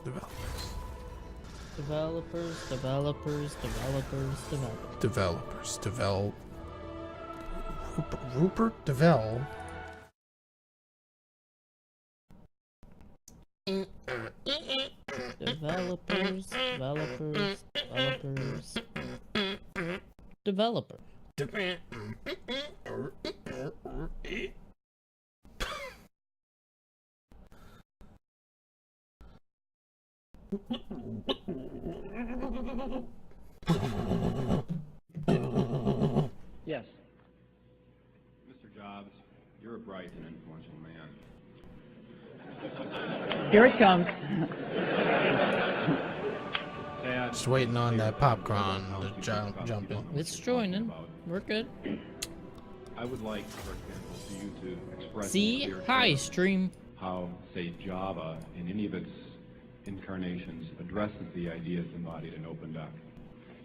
Developers, developers, developers, developers. Developers, Rupert Devel. Developers, developers, developers. Developer. Yes. Mr. Jobs, you're a bright and influential man. Here it comes. Sad. Just waiting on that popcorn to jump in. It's joining. We're good. I would like, for example, for you to express See? in clear Hi, terms stream. how, say, Java, in any of its incarnations, addresses the ideas embodied in OpenDoc.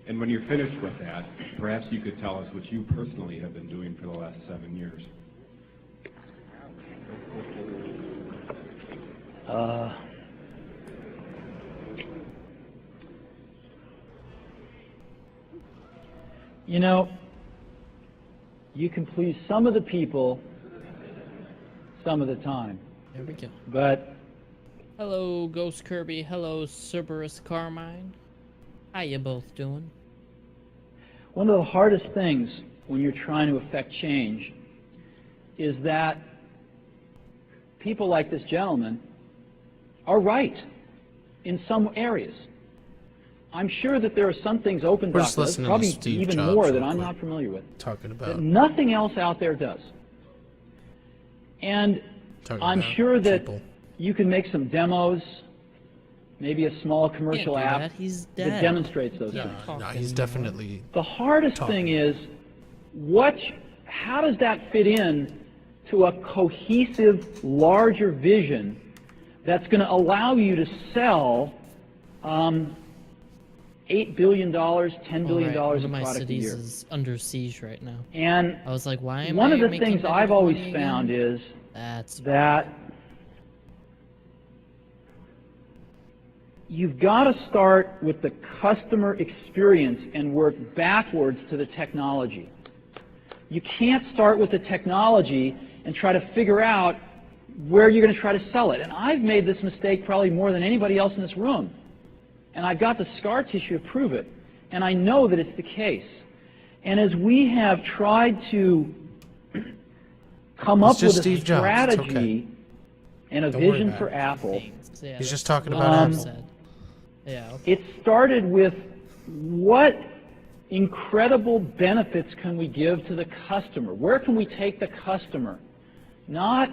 And when you're finished with that, perhaps you could tell us what you personally have been doing for the last 7 years. You know, you can please some of the people some of the time, There we go. but Hello, Ghost Kirby. Hello, Cerberus Carmine. How you both doing? one of the hardest things when you're trying to affect change is that people like this gentleman are right in some areas. I'm sure that there are some things OpenDoc We're just does, listening to probably Steve even Jobs more real that I'm quick. not familiar with, Talking that about nothing else out there does. And I'm about sure that people. you can make some demos, maybe a small commercial Can't do app that. He's that dead. demonstrates those Yeah. things. No, Talking he's more. definitely. The hardest Talking. thing is, how does that fit in to a cohesive, larger vision that's going to allow you to sell $8 billion, $10 billion One of of my product a cities year? is under siege right now. And I was like, why am one I of the making things negative I've always money found again? is That's that you've got to start with the customer experience and work backwards to the technology. You can't start with the technology and try to figure out where you're going to try to sell it. And I've made this mistake probably more than anybody else in this room. And I've got the scar tissue to prove it. And I know that it's the case. And as we have tried to come It's up just with a Steve Jobs. It's strategy and a Don't worry vision about for it. Apple, things. Yeah, He's just that's talking what about Bob Apple. said. Yeah. Okay. it started with what incredible benefits can we give to the customer? Where can we take the customer? Not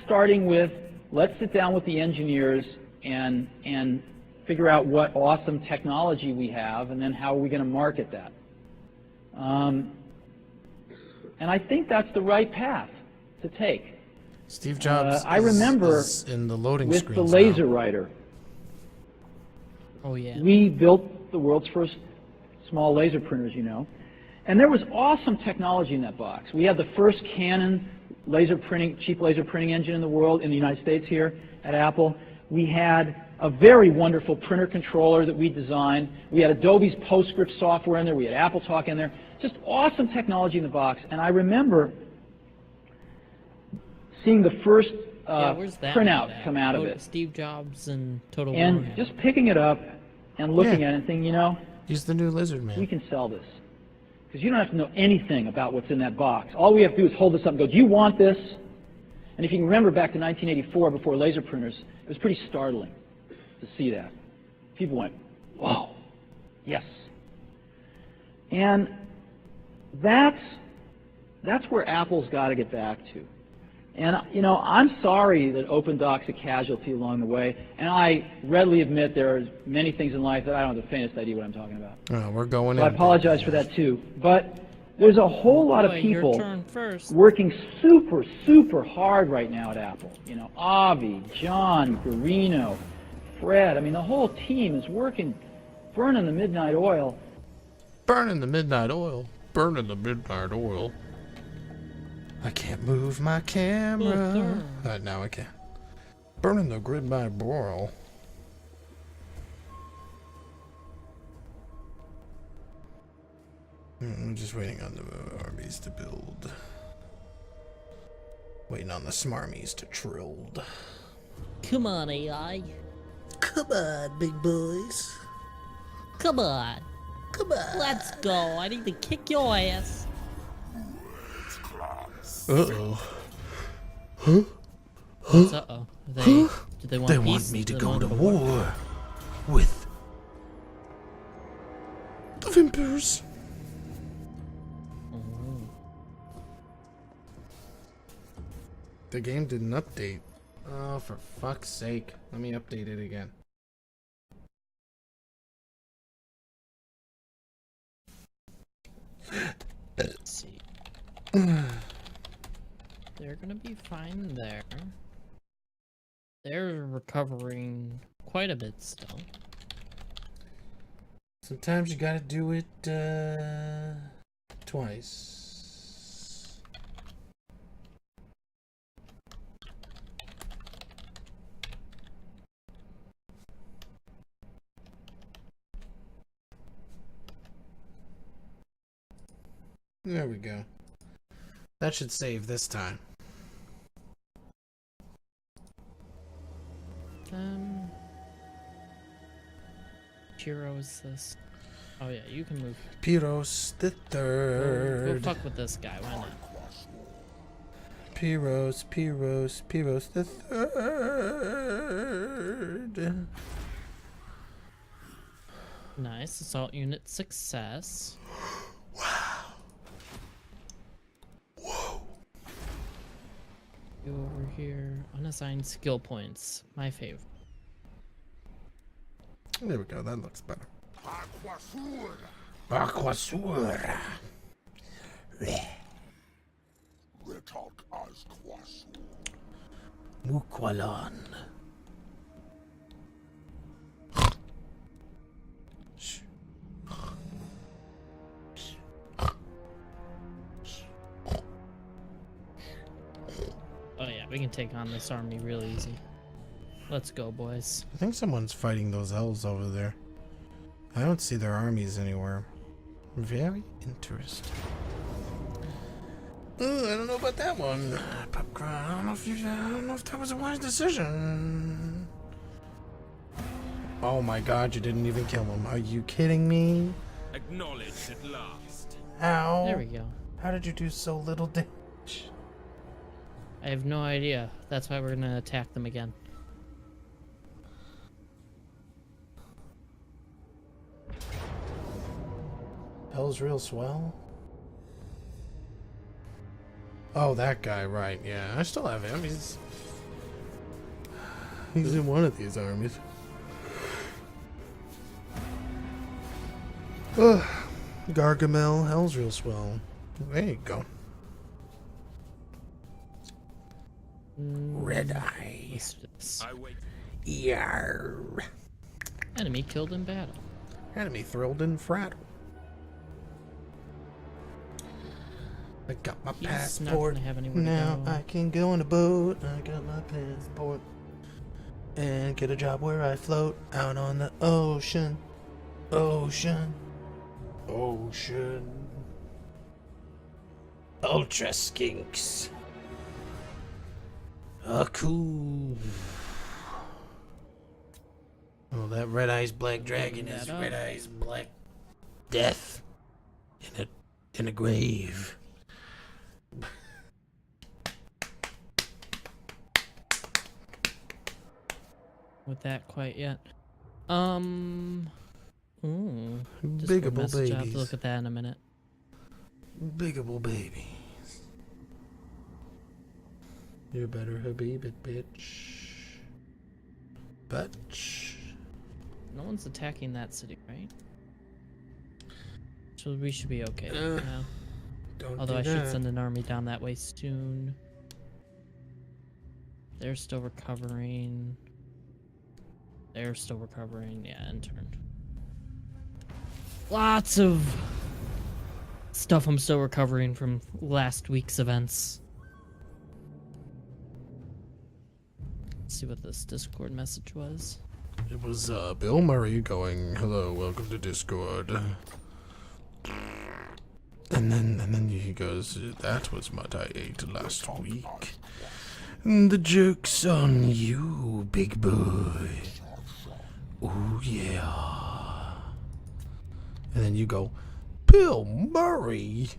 starting with, let's sit down with the engineers and figure out what awesome technology we have, and then how are we going to market that. And I think that's the right path to take. Steve Jobs. I remember is in the loading With screens the now. laser writer, Oh yeah. we built the world's first small laser printers, you know. And there was awesome technology in that box. We had the first Canon laser printing, cheap laser printing engine in the world, in the United States here at Apple. We had a very wonderful printer controller that we designed. We had Adobe's PostScript software in there. We had AppleTalk in there. Just awesome technology in the box. And I remember seeing the first Yeah, where's that printout at? come out of Oh, it. Steve Jobs and Total And Warhammer. just picking it up and looking Yeah. at it and thinking, you know, He's the new lizard we man. can sell this. Because you don't have to know anything about what's in that box. All we have to do is hold this up and go, do you want this? And if you can remember back to 1984, before laser printers, it was pretty startling to see that. People went, whoa, yes. And that's where Apple's got to get back to. And, you know, I'm sorry that OpenDoc's a casualty along the way, and I readily admit there are many things in life that I don't have the faintest idea what I'm talking about. Oh, we're going So I in. apologize for that too. But there's a whole lot of Boy, people Your turn first. working super, super hard right now at Apple. You know, Avi, John, Garino, Fred. I mean, the whole team is working, burning the midnight oil. Burning the midnight oil. Burning the midnight oil. I can't move my camera. Well, Now I can. Burning the grid by broil. I'm just waiting on the armies to build. Waiting on the smarmies to trilled. Come on, AI. Come on, big boys. Come on. Come on. Let's go. I need to kick your ass. Uh-oh. Huh? What's uh-oh? Do they want They peace? want me to Do they go want to the war with the Vimpers. Oh. The game didn't update. Oh, for fuck's sake. Let me update it again. Let's see. They're gonna be fine there. They're recovering quite a bit still. Sometimes you gotta do it twice. There we go. That should save this time. Hero is this? Oh yeah, you can move. Pyros the Go third. fuck with this guy. Why not? Pyros the third. Nice. Assault unit success. Go over here. Unassigned skill points. My favorite. There we go. That looks better. Aquasura. Mukwalan. Oh yeah, we can take on this army real easy. Let's go, boys. I think someone's fighting those elves over there. I don't see their armies anywhere. Very interesting. Ooh, I don't know about that one. Popcron, I don't know if that was a wise decision. Oh my god, you didn't even kill him. Are you kidding me? Acknowledged at last. How? There we go. How did you do so little damage? I have no idea. That's why we're gonna attack them again. Hell's real swell? Oh, that guy, right, yeah. I still have him. He's in one of these armies. Ugh. Gargamel, Hell's real swell. There you go. Red Eye. Let's do this. I wait. Yarr. Enemy killed in battle. Enemy thrilled and frattled. I got my He's not passport. gonna have anywhere to Now go. I can go on a boat. I got my passport. And get a job where I float out on the ocean. Ocean. Ocean. Ultra skinks. Oh, cool. Oh, that red eyes black dragon is that up. red eyes black death in a grave. With that quite yet. Ooh. Discord Biggable message. I'll have to babies. look at that in a minute. Biggable babies. You better habib it, bitch. Bitch. No one's attacking that city, right? So we should be okay. Uh, now. Don't Although do I should that. send an army down that way soon. They're still recovering. They're still recovering. Yeah, in turn. Lots of stuff I'm still recovering from last week's events. Let's see what this Discord message was. It was Bill Murray going, hello, welcome to Discord. And then he goes, that was what I ate last week. The joke's on you, big boy. Oh, yeah. And then you go, Bill Murray?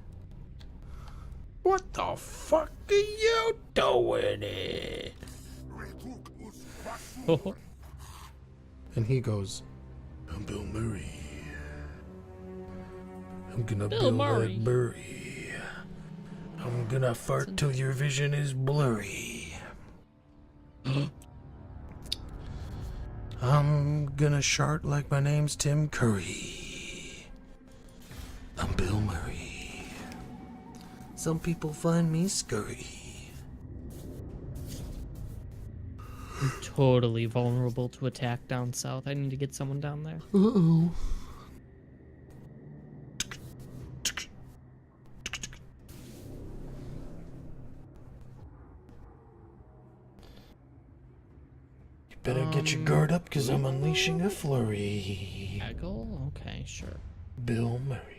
What the fuck are you doing here? And he goes, I'm Bill Murray. I'm gonna Bill build Murray. that Murray. I'm gonna fart till your vision is blurry. I'm gonna shart like my name's Tim Curry. I'm Bill Murray. Some people find me scurry. I'm totally vulnerable to attack down south. I need to get someone down there. Uh-oh. You better get your guard up, because I'm unleashing a flurry. Haggle? Okay, sure. Bill Murray.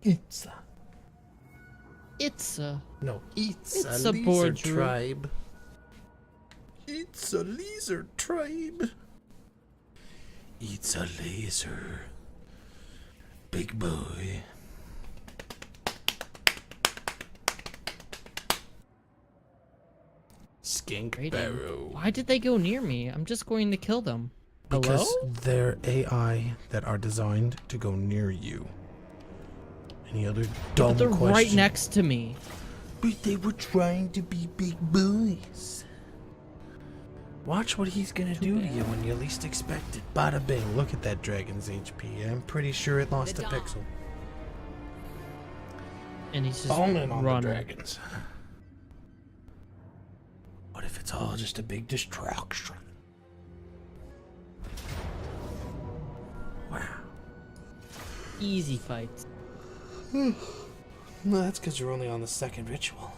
It's a It's a board tribe. It's a laser tribe. It's a laser. Big boy. Skink Raiden. Barrow. Why did they go near me? I'm just going to kill them. Because Hello? they're AI that are designed to go near you. Any other dumb But they're question? right next to me. But they were trying to be big boys. Watch what he's gonna do to you when you least expect it. Bada bing, look at that dragon's HP. I'm pretty sure it lost a pixel. And he's just All in on the running. dragons. What if it's all just a big distraction? Wow. Easy fights. No, that's because you're only on the second ritual.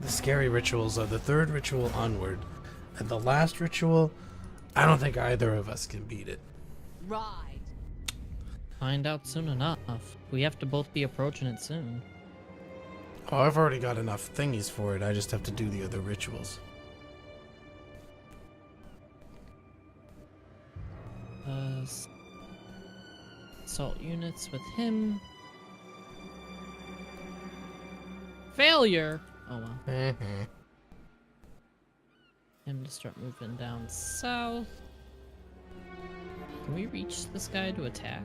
The scary rituals are the third ritual onward. And the last ritual, I don't think either of us can beat it. Right. Find out soon enough. We have to both be approaching it soon. Oh, I've already got enough thingies for it. I just have to do the other rituals. Assault units with him. Failure! Oh well. Him to start moving down south. Can we reach this guy to attack?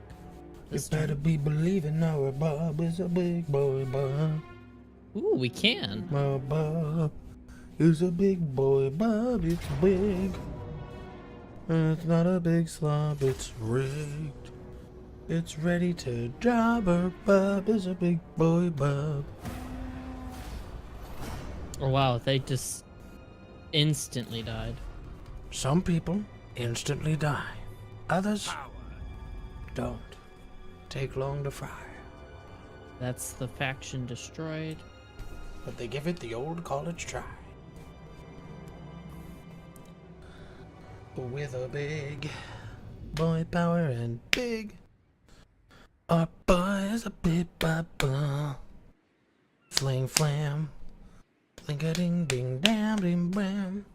You This better turn? be believing our Bob is a big boy, Bob. Ooh, we can. My Bob is a big boy, Bob. It's big. And it's not a big slob, it's rigged. It's ready to jobber. Bob is a big boy, Bob. Oh wow, they just instantly died. Some people instantly die. Others don't take long to fry. That's the faction destroyed. But they give it the old college try. With a big boy power and big. Our boy is a big baba. Fling flam. Blink a ding ding dam ding bam.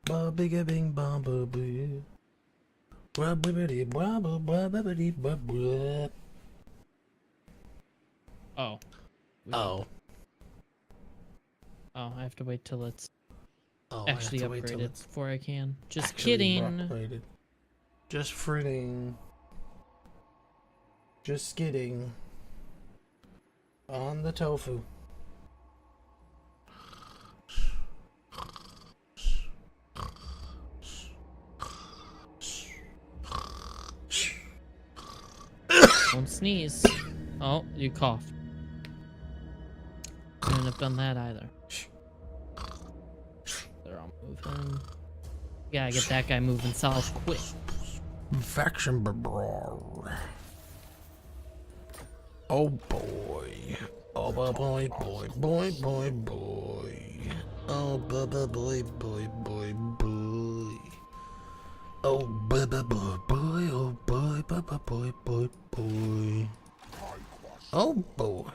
Ba bigga bing ba ba boo. Ba bibbidi ba ba ba bibbidi ba ba. Oh. Oh. Oh, I have to wait till it's Oh, I have actually to wait till upgraded it's before I can. Just actually kidding. upgraded. Just frigging. Just kidding. On the tofu. Don't sneeze. Oh, you coughed. Couldn't have done that either. They're all moving. Gotta get that guy moving south quick. Faction brawl. Oh boy. Oh boy, boy, boy, boy, boy, boy. Oh boy, boy, boy, boy, boy, boy. Oh boy, boy, boy, boy, oh boy, boy, boy, boy, boy, boy. Oh boy.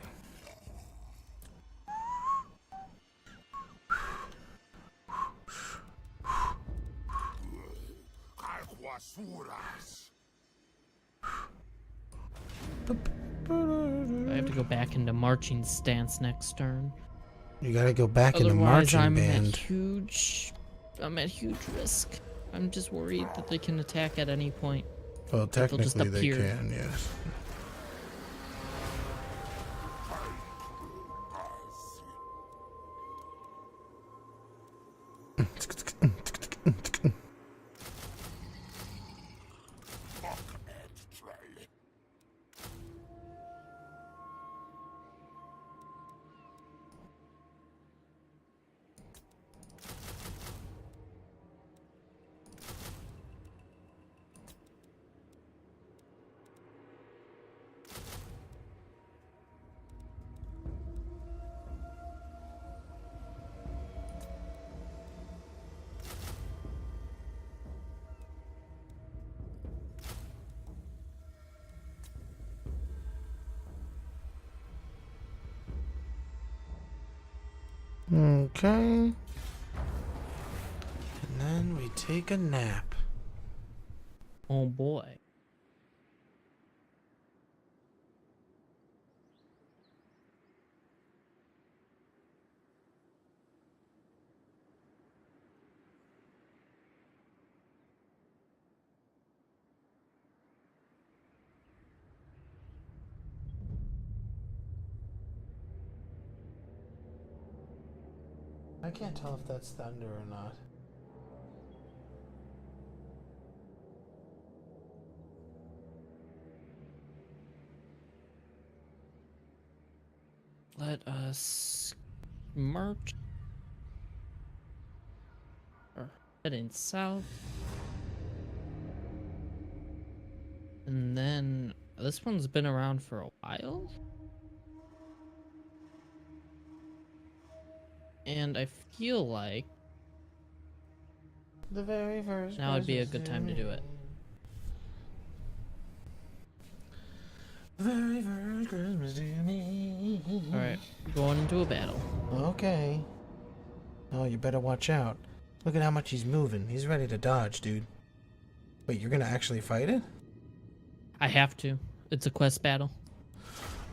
I have to go back into marching stance next turn. You gotta go back into Otherwise, marching I'm band. I'm at huge risk. I'm just worried that they can attack at any point. Well, they'll just technically they appear. can, yes. Okay. And then we take a nap. Oh boy. I can't tell if that's thunder or not. Let us march. Or heading south. And then this one's been around for a while. And I feel like The very first now would be a good time to do it. Very first Christmas to me. Alright, going into a battle. Okay. Oh, you better watch out. Look at how much he's moving. He's ready to dodge, dude. Wait, you're gonna actually fight it? I have to. It's a quest battle.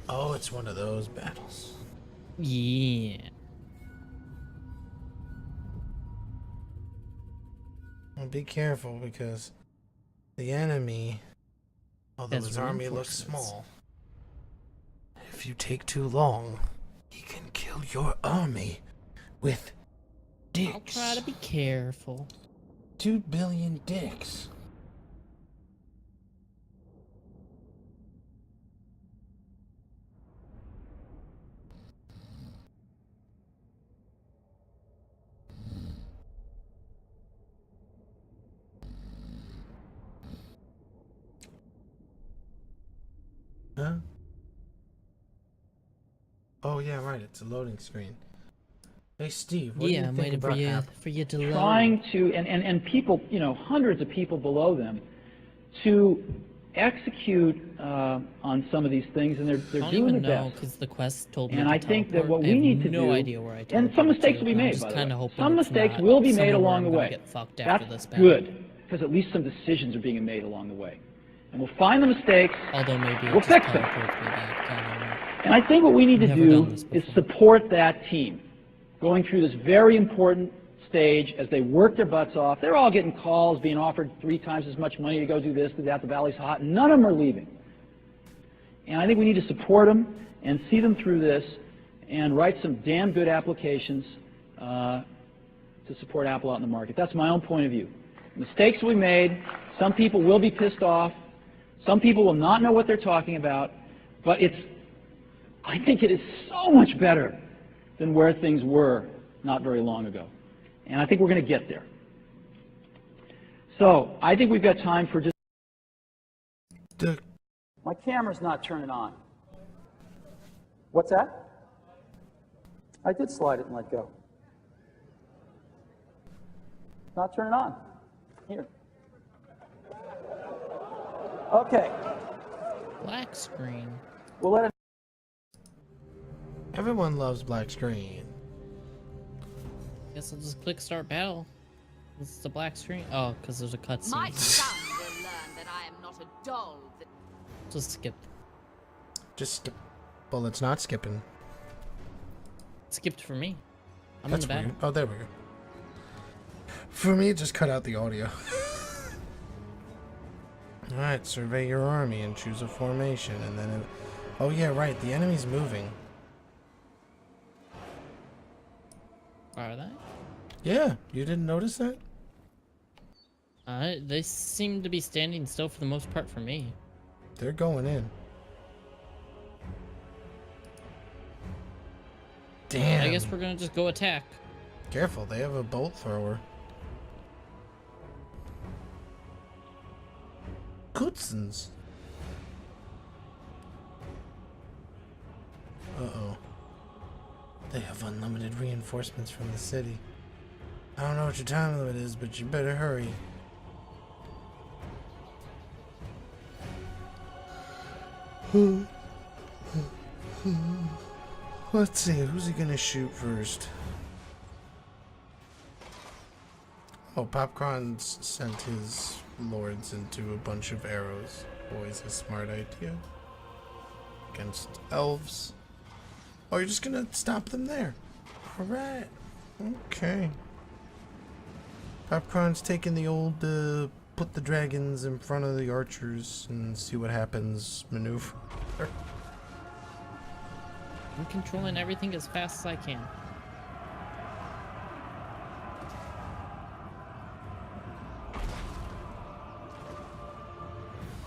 Oh, it's one of those battles. Yeah. Well, be careful because the enemy, although Has his army looks reinforcements. small, if you take too long, he can kill your army with dicks. I'll try to be careful. 2 billion dicks. Huh? Oh yeah, right. It's a loading screen. Hey Steve, what do you Yeah, I'm think waiting about for you to load. Trying to, and people, you know, hundreds of people below them, to execute on some of these things, and I they're don't doing even their know best. because the quest told me And to I think that teleport. what we I have need to no do, idea where I and teleported some mistakes to. will be I'm made, just by the kind way. of hoping Some it's mistakes not will be made somewhere where along I'm the gonna way. get fucked That's after this battle. good, because at least some decisions are being made along the way. And we'll find the mistakes, Although maybe it we'll just fix them. teleports me back. I don't know. And I think what we need to Never done do this is before. support that team going through this very important stage as they work their butts off. They're all getting calls, being offered 3 times as much money to go do this, do that, the valley's hot, and none of them are leaving. And I think we need to support them and see them through this and write some damn good applications to support Apple out in the market. That's my own point of view. Mistakes will be made. Some people will be pissed off. Some people will not know what they're talking about. But I think it is so much better than where things were not very long ago. And I think we're going to get there. So I think we've got time for just... My camera's not turning on. What's that? I did slide it and let go. Not turning on. Here. Okay. Black screen. We'll let it. Everyone loves black screen. Guess I'll just click start battle. This is the black screen. Oh, because there's a cutscene. My son will learn that I am not a doll. Just skip. Just skip. Well, it's not skipping. Skipped for me. I'm That's in the back. weird. Oh, there we go. For me, just cut out the audio. Alright, survey your army and choose a formation, and then it... Oh yeah, right, the enemy's moving. Are they? Yeah, you didn't notice that? They seem to be standing still for the most part for me. They're going in. Damn. I guess we're gonna just go attack. Careful, they have a bolt thrower. Kutzens. Uh-oh. They have unlimited reinforcements from the city. I don't know what your time limit is, but you better hurry. Let's see, who's he gonna shoot first? Oh, Popcron sent his lords into a bunch of arrows. Always a smart idea. Against elves. Oh, you're just gonna stop them there. Alright. Okay. Popcron's taking the old, put the dragons in front of the archers and see what happens maneuver. I'm controlling everything as fast as I can.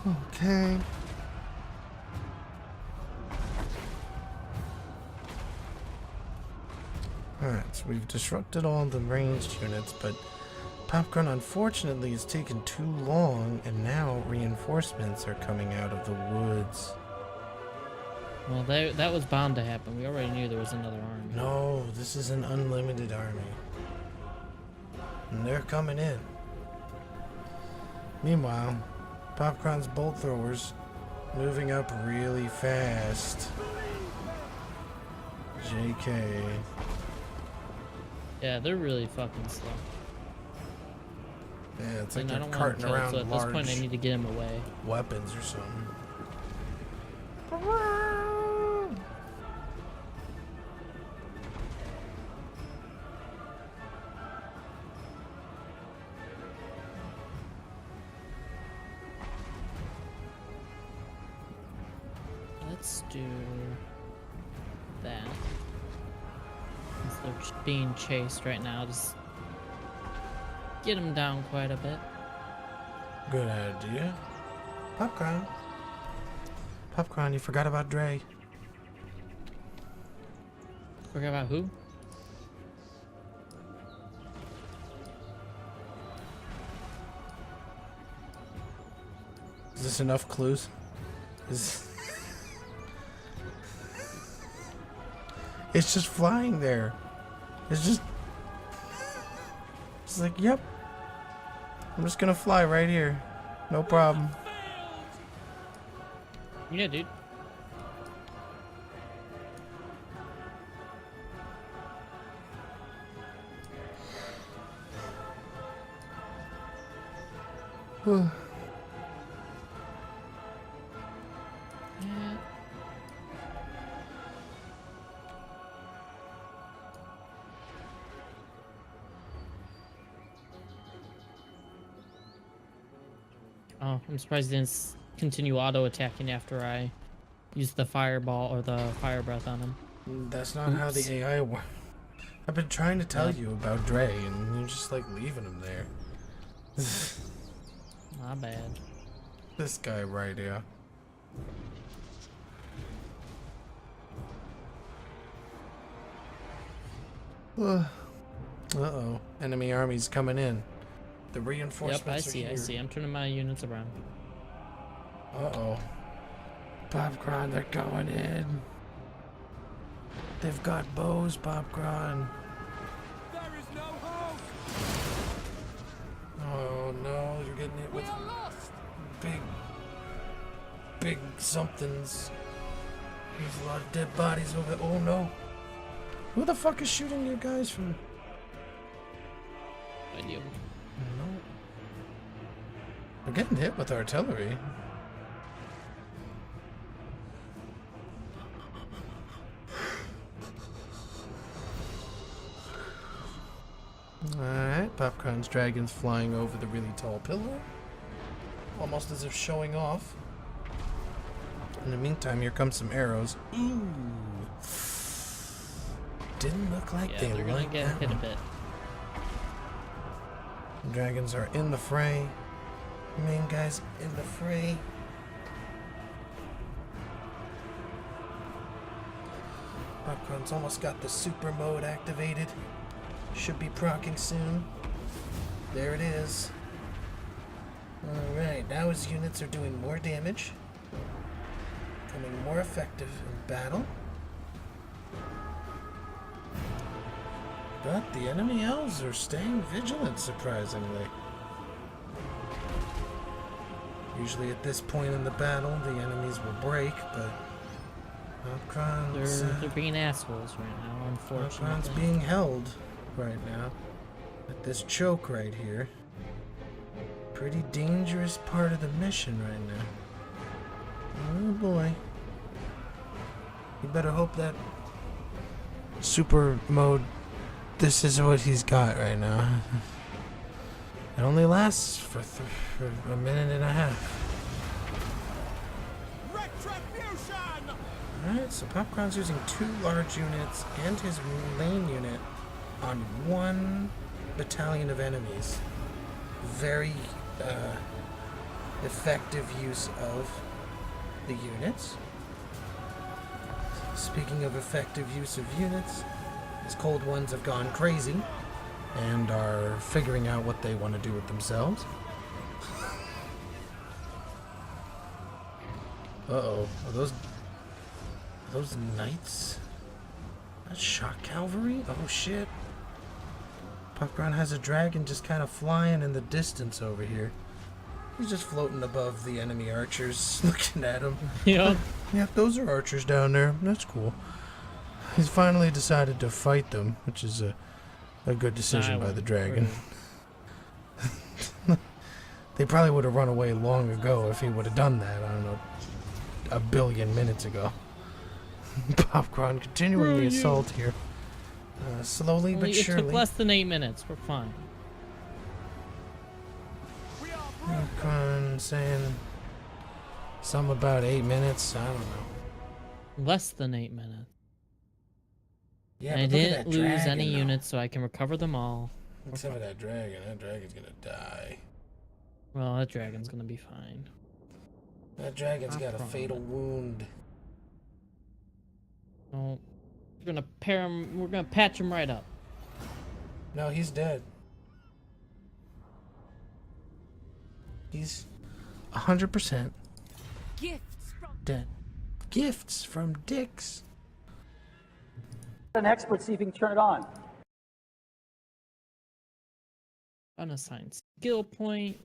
Okay. Alright, so we've disrupted all the ranged units, but Popcorn unfortunately has taken too long, and now reinforcements are coming out of the woods. Well, that was bound to happen. We already knew there was another army. No, this is an unlimited army. And they're coming in. Meanwhile, Popcorn's bolt throwers moving up really fast. JK. Yeah, they're really fucking slow. Yeah, it's like And I they're don't want carting to kill, around so at this point I large need to get him away. weapons or something. Let's do that. Since they're being chased right now, just get them down quite a bit. Good idea. Popcorn. Popcorn, you forgot about Dre. Forgot about who? Is this enough clues? Is... It's just flying there. It's just... It's like, yep. I'm just gonna fly right here. No problem. Yeah, dude. Yeah. Oh, I'm surprised they didn't continue auto attacking after I used the fireball or the fire breath on him. That's not how the AI works. I've been trying to tell you about Dre, and you're just like leaving him there. My bad. This guy right here. Uh-oh. Enemy army's coming in. The reinforcements Yep, I are see, here. I see. I'm turning my units around. Uh-oh. Popcorn, they're going in. They've got bows, Popcorn. There is no hope. Oh no, you're getting hit with big big somethings. There's a lot of dead bodies over there. Oh no. Who the fuck is shooting you guys from? I do. No. We're getting hit with artillery. Alright, Popcron's dragon's flying over the really tall pillar. Almost as if showing off. In the meantime, here comes some arrows. Ooh. Didn't look like they they're gonna liked get that hit a one. bit. Dragons are in the fray. Main guy's in the fray. Popcorn's almost got the super mode activated. Should be proccing soon. There it is. Alright, now his units are doing more damage. Becoming more effective in battle. But the enemy elves are staying vigilant, surprisingly. Usually at this point in the battle, the enemies will break, but Popcron's, They're being assholes right now, Popcron's unfortunately. being held right now at this choke right here. Pretty dangerous part of the mission right now. Oh boy. You better hope that super mode, this is what he's got right now. It only lasts for a minute and a half. Retribution! Alright, so Popcorn's using 2 large units and his main unit on 1 battalion of enemies. Very effective use of the units. Speaking of effective use of units, his cold ones have gone crazy and are figuring out what they want to do with themselves. Uh-oh. Are those knights? That's shock cavalry? Oh shit. Popcron has a dragon just kind of flying in the distance over here. He's just floating above the enemy archers, looking at him. Yep. Yep, those are archers down there. That's cool. He's finally decided to fight them, which is a good decision by the dragon. They probably would have run away long ago if he would have done that, I don't know, a billion minutes ago. Popcorn continuing the assault here. Slowly but It surely. took less than 8 minutes. We're fine. Popcorn saying something about 8 minutes. I don't know. Less than 8 minutes. Yeah, And I but look at didn't that lose dragon, any though. units, so I can recover them all. Except for that dragon. That dragon's gonna die. Well, that dragon's gonna be fine. That dragon's got a Popcorn. fatal wound. Oh, we're gonna pair him. We're gonna patch him right up. No, he's dead. He's 100% Gifts from dead. Gifts from dicks. An expert, see if he can turn it on. Unassigned skill point.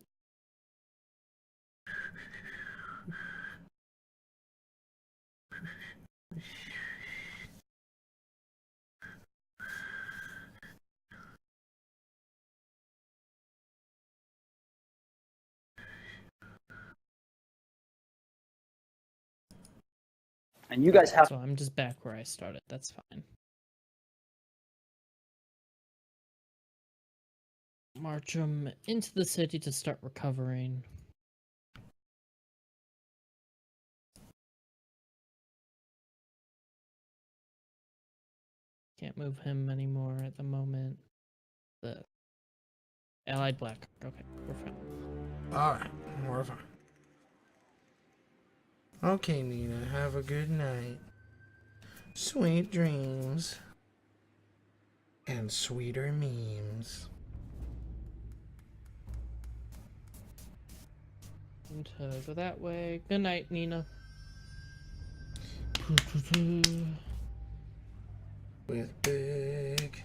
And you guys have So I'm just back where I started. That's fine. March them into the city to start recovering. Can't move him anymore at the moment. The Allied Black. Okay, we're fine. Alright, we're fine. Okay, Nina, have a good night. Sweet dreams. And sweeter memes. And go that way. Good night, Nina. With big.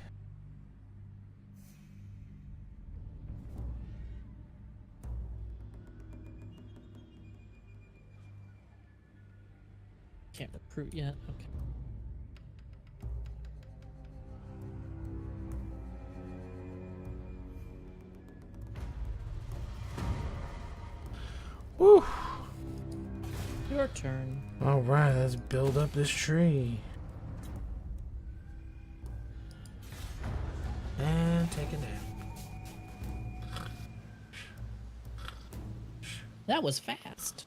Can't recruit yet. Okay. Woo! Your turn. Alright, let's build up this tree. And take a nap. That was fast.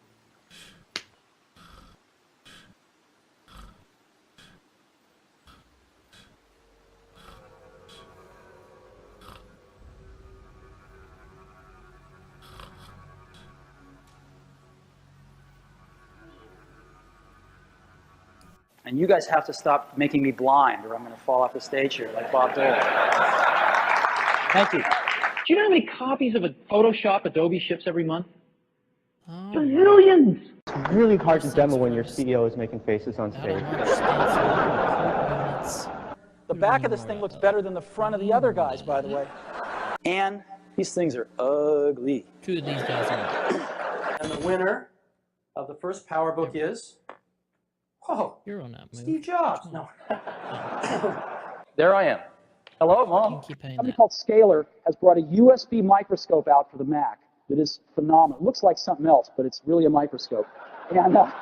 And you guys have to stop making me blind or I'm going to fall off the stage here like Bob Dole. Thank you. Do you know how many copies of a Photoshop Adobe ships every month? Oh, Millions! It's really hard to demo when your CEO is making faces on stage. The back of this thing looks better than the front of the other guys, by the way. And these things are ugly. Two of these guys are. And the winner of the first Power Book is... Oh, You're on that move. Steve Jobs. No. There I am. Hello, Mom. You can keep paying A company that. called Scalar has brought a USB microscope out for the Mac that is phenomenal. It looks like something else, but it's really a microscope. And I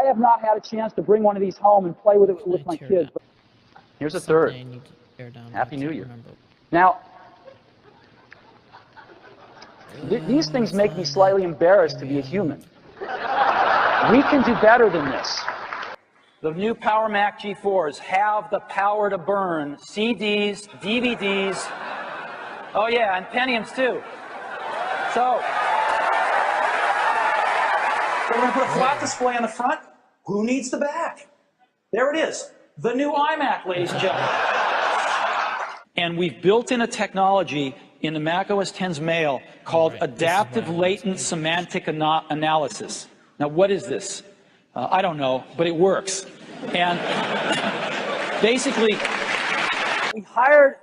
have not had a chance to bring one of these home and play with it with my kids. But here's a third. Something I need to tear down. Happy I New can't Year. remember. Now, these things make me slightly embarrassed to be a human. We can do better than this. The new Power Mac G4s have the power to burn CDs, DVDs, oh yeah, and Pentiums too. So we're going to put a flat display on the front. Who needs the back? There it is. The new iMac, ladies and gentlemen. And we've built in a technology in the Mac OS X's mail called adaptive latent semantic analysis. Now, what is this? I don't know, but it works. And basically, we hired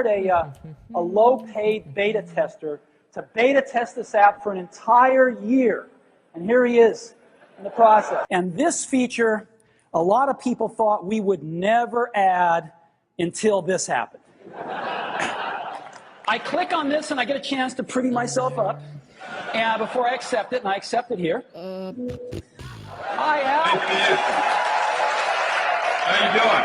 a low-paid beta tester to beta test this app for an entire year. And here he is in the process. And this feature, a lot of people thought we would never add until this happened. I click on this and I get a chance to pretty myself up. And before I accept it, and I accept it here. Hi, Al. How you doing?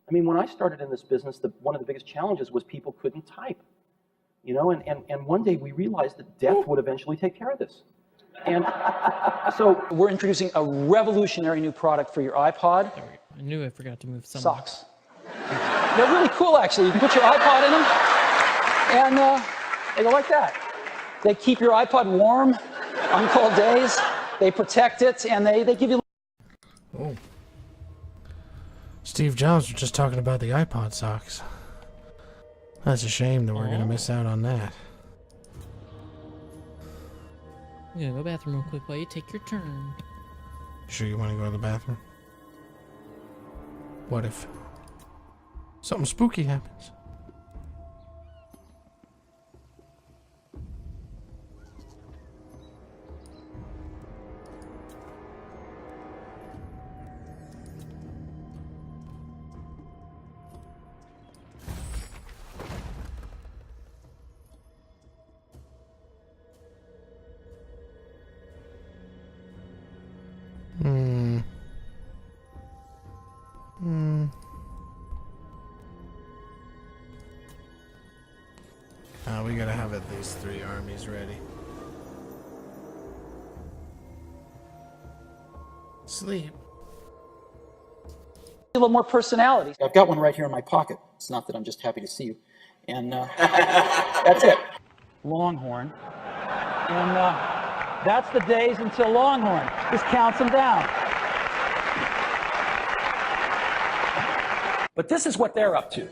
I mean, when I started in this business, one of the biggest challenges was people couldn't type. You know, and one day we realized that death would eventually take care of this. And so We're introducing a revolutionary new product for your iPod. There we go. I knew I forgot to move some. Socks. They're really cool, actually. You can put your iPod in them, and they go like that. They keep your iPod warm on cold days. They protect it, and they give you... Oh. Steve Jobs was just talking about the iPod socks. That's a shame that we're going to miss out on that. I'm gonna go to the bathroom real quick while you take your turn. Sure you want to go to the bathroom? What if something spooky happens? We gotta have at least 3 armies ready. Sleep. A little more personality. I've got one right here in my pocket. It's not that I'm just happy to see you. And that's it. Longhorn. And that's the days until Longhorn. Just counts them down. But this is what they're up to.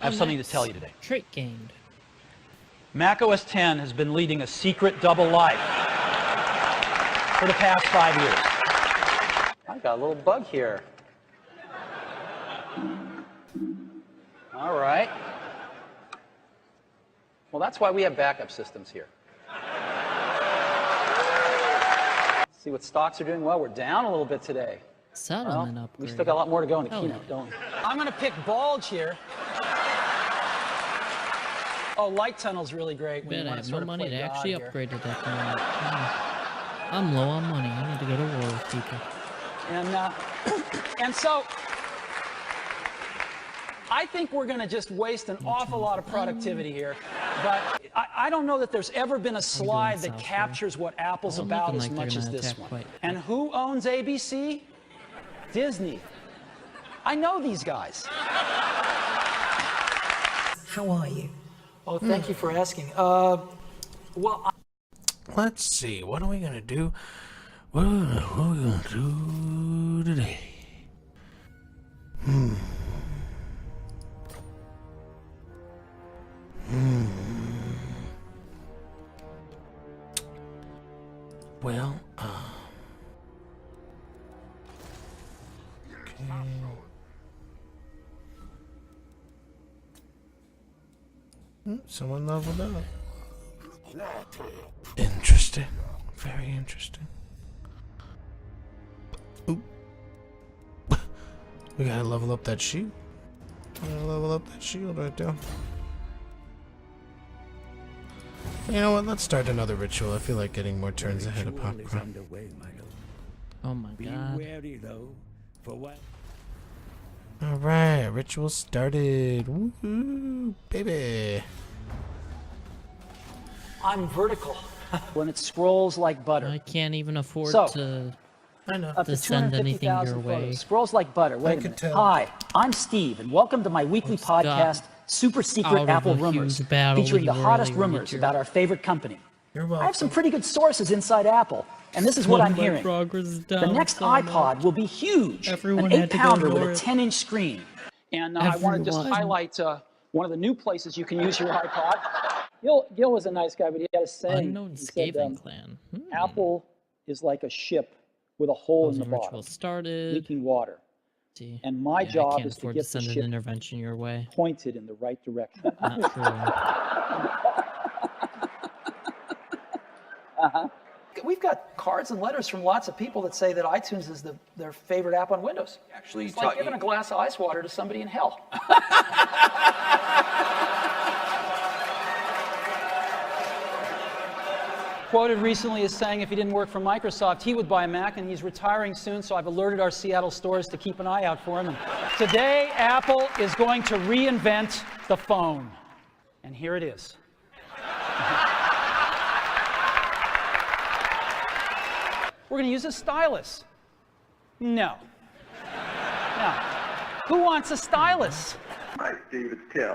I have something to tell you today. Trait gained. Mac OS X has been leading a secret double life for the past 5 years. I got a little bug here. All right. Well, that's why we have backup systems here. See what stocks are doing? Well, we're down a little bit today. Settlement Well, upgrade. we still got a lot more to go in the Oh, keynote, yeah. don't we? I'm going to pick bulge here. Oh, light tunnel's really great. When Bet you I want have to no sort of money play to God actually here. upgrade to that thing. I'm low on money. I need to go to war with people. And so I think we're going to just waste an awful lot of productivity here. But I don't know that there's ever been a slide that south here. captures what Apple's Well, about looking as like they're much as gonna this attack one. quite- And who owns ABC? Disney. I know these guys. How are you? Oh, thank you for asking. Well, Let's see, what are we gonna do? What are we gonna do today? Well, okay. Someone leveled up. Interesting. Very interesting. Oop. We gotta level up that shield. Right there. You know what? Let's start another ritual. I feel like getting more turns ahead of Popcron. Oh my god. Alright, ritual started. Woohoo, baby. I'm vertical. When it scrolls like butter. I can't even afford So- to I know. Up to send anything your 250,000 way. photos. Scrolls like butter. Wait a could minute. tell. Hi, I'm Steve, and welcome to my weekly Scott, podcast, Super Secret out of Apple a Rumors, huge battle featuring he the will hottest really rumors read about our favorite company. You're I welcome. have some pretty good sources inside Apple, and this is what I'm My hearing. progress is The down next so iPod much. will be huge, Everyone an had to go 8-pounder with a north. 10-inch screen. And I want to just Everyone. highlight one of the new places you can use your iPod. Gil was a nice guy, but he had a saying. Unknown He said, Skaven clan. Apple is like a ship with a hole in the Closing ritual bottom, started. leaking water. See. And my Yeah, I job can't is to afford get to the send an ship intervention your way. pointed in the right direction. Not true. We've got cards and letters from lots of people that say that iTunes is their favorite app on Windows. Actually, It's like giving a glass of ice water to somebody in hell. Quoted recently as saying if he didn't work for Microsoft, he would buy a Mac, and he's retiring soon, so I've alerted our Seattle stores to keep an eye out for him. And today, Apple is going to reinvent the phone. And here it is. We're going to use a stylus. No. No. Who wants a stylus? Hi, Steve. It's Tim.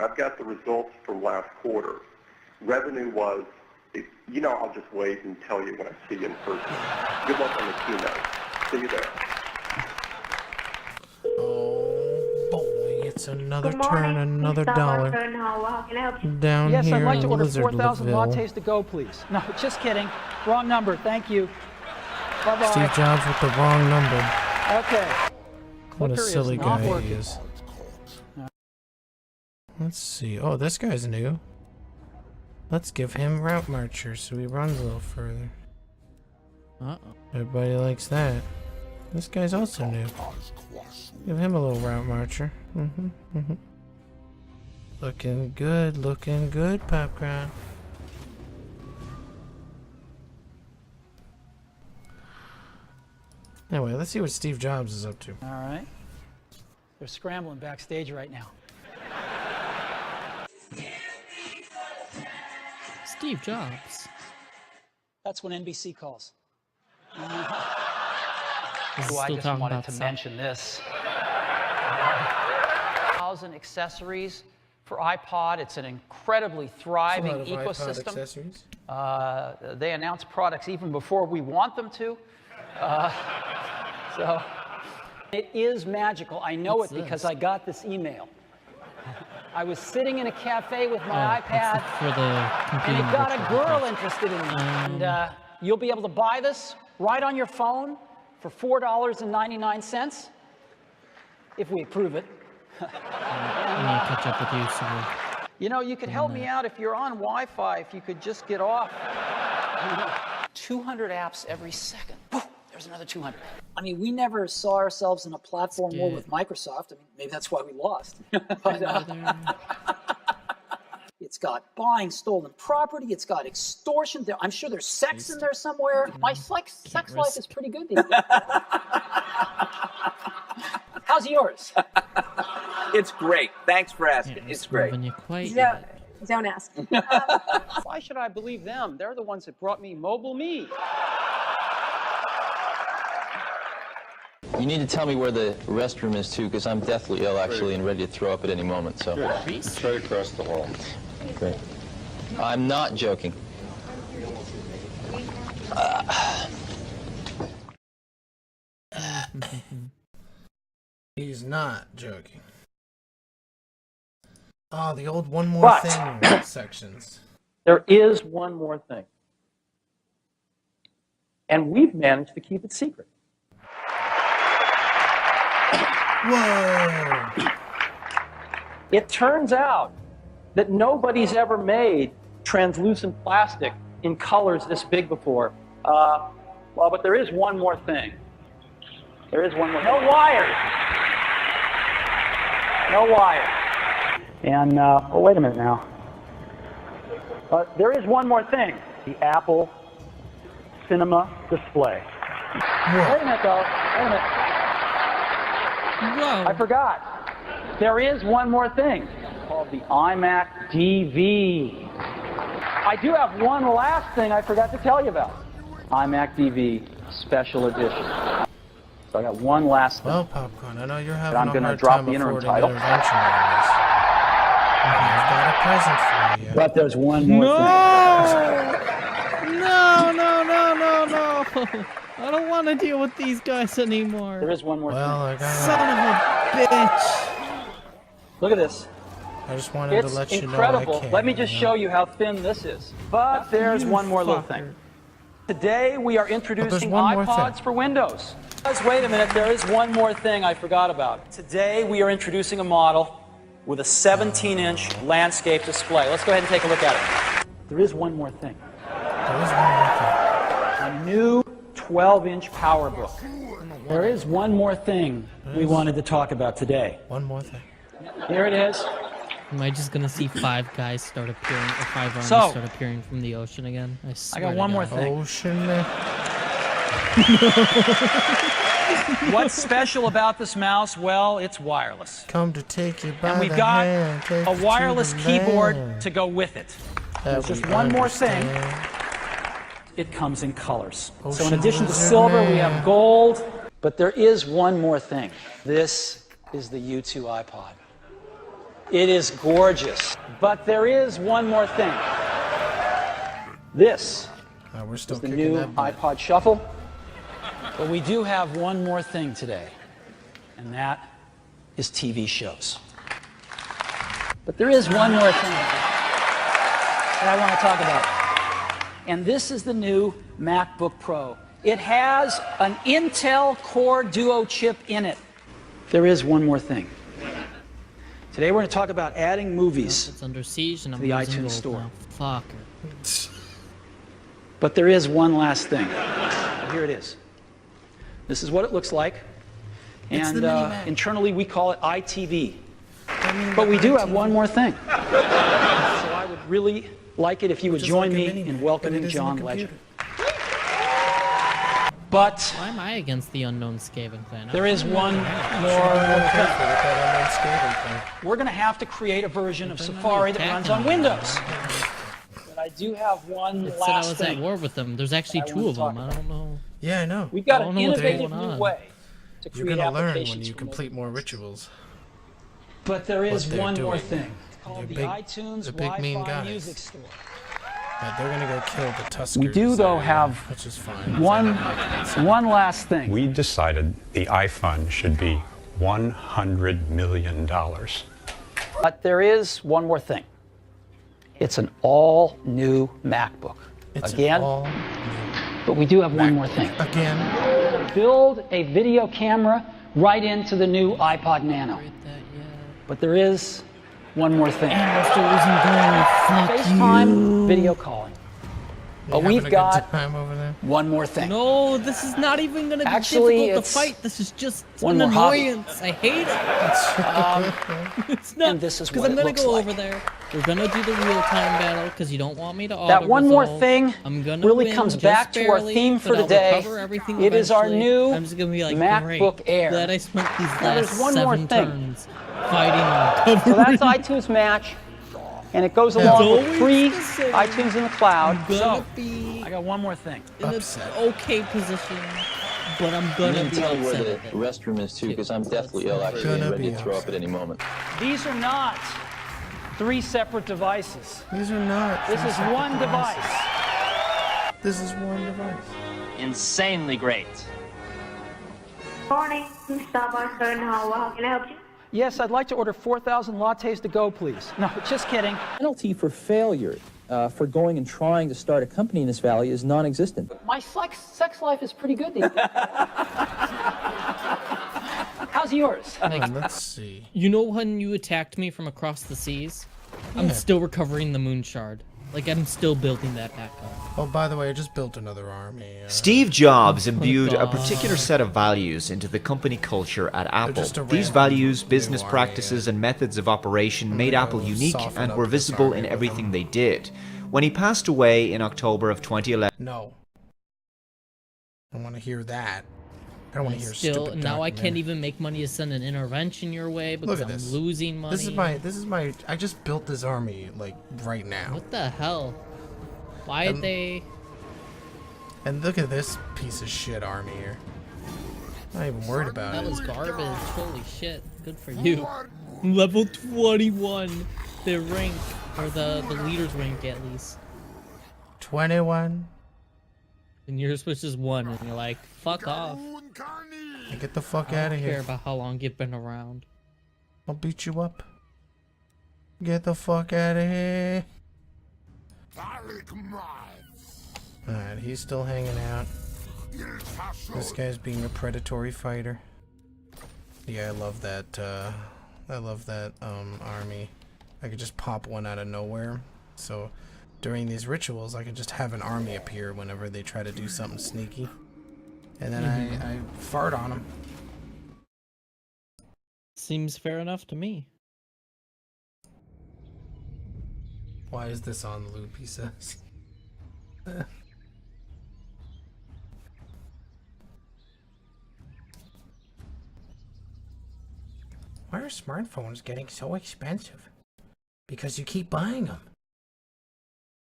I've got the results from last quarter. Revenue was, I'll just wait and tell you when I see you in person. Good luck on the keynote. See you there. Oh boy, it's another Good turn, morning. another Mr. dollar. Watson. How can I help you? Down Yes, here I'd like to in order Lizard 4,000 Laville. lattes to go, please. No, just kidding. Wrong number. Thank you. Bye-bye. Steve Jobs with the wrong number. Okay. What a Clicker is silly not guy he working. is. Let's see. Oh, this guy's new. Let's give him Route Marcher so he runs a little further. Uh-oh. Everybody likes that. This guy's also new. Give him a little Route Marcher. Looking good, Popcron. Anyway, let's see what Steve Jobs is up to. All right. They're scrambling backstage right now. Steve Jobs. That's when NBC calls. Is he Oh, I still just talking wanted about to stuff? mention this. 1,000 accessories for iPod. It's an incredibly thriving ecosystem. Accessories. They announce products even before we want them to. So it is magical. I know What's it because this? I got this email. I was sitting in a cafe with Oh, my that's iPad, for the and competing it got a virtual girl podcast. interested in me. And you'll be able to buy this right on your phone for $4.99 if we approve it. I'm gonna catch up with you soon. You know, you could help me out if you're on Wi-Fi, if you could just get off. 200 apps every second. Whew, there's another 200. I mean, we never saw ourselves in a platform war with Microsoft. I mean, maybe that's why we lost. But, it's got buying stolen property. It's got extortion. I'm sure there's sex in there somewhere. My sex life is pretty good these days. How's yours? It's great. Thanks for asking. It's great. Yeah, don't ask. Why should I believe them? They're the ones that brought me Mobile Me. You need to tell me where the restroom is, too, because I'm deathly ill, actually, and ready to throw up at any moment, so... It's right across the hall. Great. I'm not joking. He's not joking. Oh, the old one more thing sections. There is one more thing. And we've managed to keep it secret. Whoa! It turns out that nobody's ever made translucent plastic in colors this big before. Well, but there is one more thing. There is one more. No wires. No wires. And, oh, wait a minute now. There is one more thing. The Apple Cinema Display. Wait a minute, though. Wait a minute. Whoa. I forgot. There is one more thing called the iMac DV. I do have one last thing I forgot to tell you about. iMac DV Special Edition. So I got one last thing. Well, Popcorn, I know you're having I'm a going to hard drop time the interim affording title. intervention on this. I've got a present for you. But there's one more thing. No, no, no, no, no. I don't want to deal with these guys anymore. There is one more thing. I got Son of a bitch. Look at this. I just wanted to let you know I incredible. can. Let me just show you how thin this is. But there's one more little thing. Today we are introducing iPods for Windows. Wait a minute, there is one more thing I forgot about. Today we are introducing a model with a 17-inch landscape display. Let's go ahead and take a look at it. There is one more thing. There is one more thing. A new 12-inch PowerBook. There is one more thing we wanted to talk about today. One more thing. Here it is. Am I just gonna see 5 guys start appearing, or 5 armies start appearing from the ocean again? I swear got one more thing. Ocean. What's special about this mouse? Well, it's wireless. Come to take you by And we've the got hand, take a you to wireless the keyboard land. to go with it. There's just one more thing. It comes in colors. So in addition to silver, we have gold. But there is one more thing. This is the U2 iPod. It is gorgeous. But there is one more thing. This we're still is the new iPod Shuffle. But we do have one more thing today, and that is TV shows. But there is one more thing that I want to talk about. And this is the new MacBook Pro. It has an Intel Core Duo chip in it. There is one more thing. Today we're going to talk about adding movies It's under siege and I'm to the losing iTunes gold Store. now. Fuck. But there is one last thing. Here it is. This is what it looks like. And internally we call it ITV. But we do have one more thing. So I would really like it if you would join me in welcoming John Legend. But why am I against the unknown Skaven clan? there is one more thing. We're going to have to create a version of Safari that runs on Windows. But I do have one It said I last was thing. at war with them. There's actually 2 of them. I don't know. Yeah, I know. We've got I an don't know what's innovative going new on. way to You're create gonna learn applications when you for complete more rituals. But there is what they're one more doing. thing. It's called the iTunes the big mean Wi-Fi guys. Music Store. Yeah, they're gonna go kill the Tuskers. We do, though, have which is fine. one last thing. We decided the iFund should be $100 million. But there is one more thing. It's an all-new MacBook. Again, but we do have one more thing. Again. Build a video camera right into the new iPod Nano. But there is One more thing. And we're still losing gold. Fuck FaceTime, you. video calling. But having we've a got good time over there? one more thing. No, this is not even gonna be Actually, difficult to it's fight. This is just one an more hobby. annoyance. I hate it. It's not And this is because what I'm it gonna looks go like. over there. We're gonna do the real-time battle because you don't want me to auto That one more resolve. thing I'm gonna really win comes just back to our barely, theme for but I'll today. recover everything It is our eventually. new I'm just gonna be like, MacBook great. Air. Glad I spent these Now, there's last one more 7 thing. turns fighting and So that's recovering. iTunes Match, and it goes along with always free the same. iTunes in the cloud. I'm gonna So be I got one more thing. in an okay position, but I'm You gonna need be to tell me where upset the at it. restroom is too, because I'm deathly ill, actually, and ready to throw up at any moment. These are not 3 separate devices. These are not. This is one device. This is one device. Insanely great. Morning, Starbucks How can I help you? Yes, I'd like to order 4,000 lattes to go, please. No, just kidding. Penalty for failure for going and trying to start a company in this valley is non-existent. My sex life is pretty good these days. How's yours? Let's see. You know when you attacked me from across the seas? I'm still recovering the moon shard. Like, I'm still building that back up. Oh, by the way, I just built another army. Steve Jobs imbued a God. particular set of values into the company culture at Apple. just a These random values, new business army, practices, and methods of operation made Apple unique soften and up were this visible army in with everything them. they did. When he passed away in October of 2011... No. I want to hear that. I don't want to hear Still, stupid now I can't documentary. even make money to send an intervention your way because Look at I'm this. losing money. This is my. I just built this army like right now. What the hell? Why did they? And look at this piece of shit army here. Not even worried about That it. was garbage. Holy shit. Good for you. Level 21. The rank, or the leader's rank at least. 21. And yours was just 1, and you're like, fuck off. Get the fuck I out don't of care here. about how long you've been around. I'll beat you up. Get the fuck out of here. Alright, he's still hanging out. This guy's being a predatory fighter. Yeah, I love that, army. I could just pop one out of nowhere. So, during these rituals, I could just have an army appear whenever they try to do something sneaky. And then I fart on them. Seems fair enough to me. Why is this on loop, he says. Why are smartphones getting so expensive? Because you keep buying them.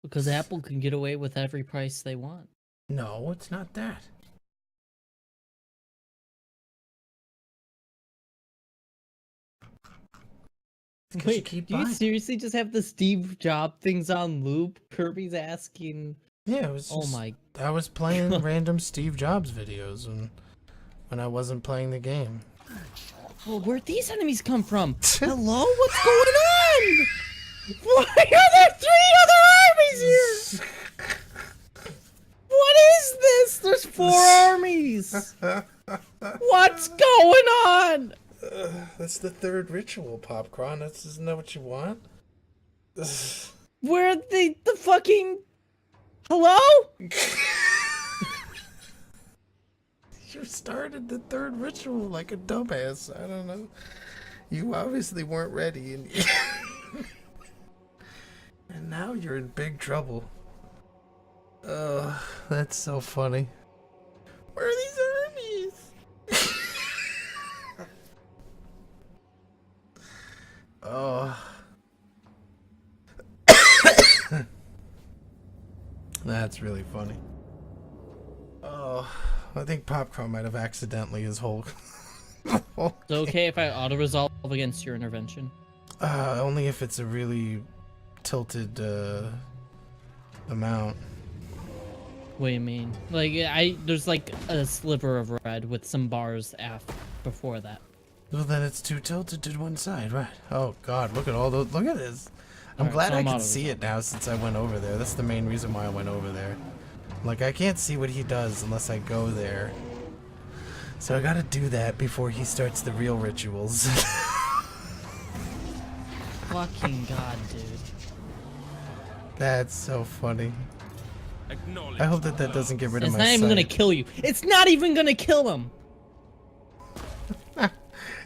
Because Apple can get away with every price they want. No, it's not that. Wait, do you seriously just have the Steve Jobs things on loop? Kirby's asking. Yeah, it was. Oh just, my. I was playing random Steve Jobs videos when I wasn't playing the game. Well, where'd these enemies come from? Hello? What's going on? Why are there 3 other armies here? What is this? There's 4 armies. What's going on? That's the 3rd ritual, Popcron. Isn't that what you want? Where the fucking... Hello? You started the 3rd ritual like a dumbass. I don't know. You obviously weren't ready, and and now you're in big trouble. That's so funny. Where are these armies? Oh. That's really funny. Oh, I think Popcron might have accidentally his whole... It's okay if I auto-resolve against your intervention? Only if it's a really tilted, amount. What do you mean? Like, there's like a sliver of red with some bars before that. Well, then it's too tilted to one side, right? Oh god, look at all those, look at this! I'm Alright, glad so I I'm can auto see it now since I went over there. That's the main reason why I went over there. Like, I can't see what he does unless I go there. So I gotta do that before he starts the real rituals. fucking god, dude. That's so funny. I hope that doesn't get rid of It's my not even gonna kill you. It's not even gonna kill him.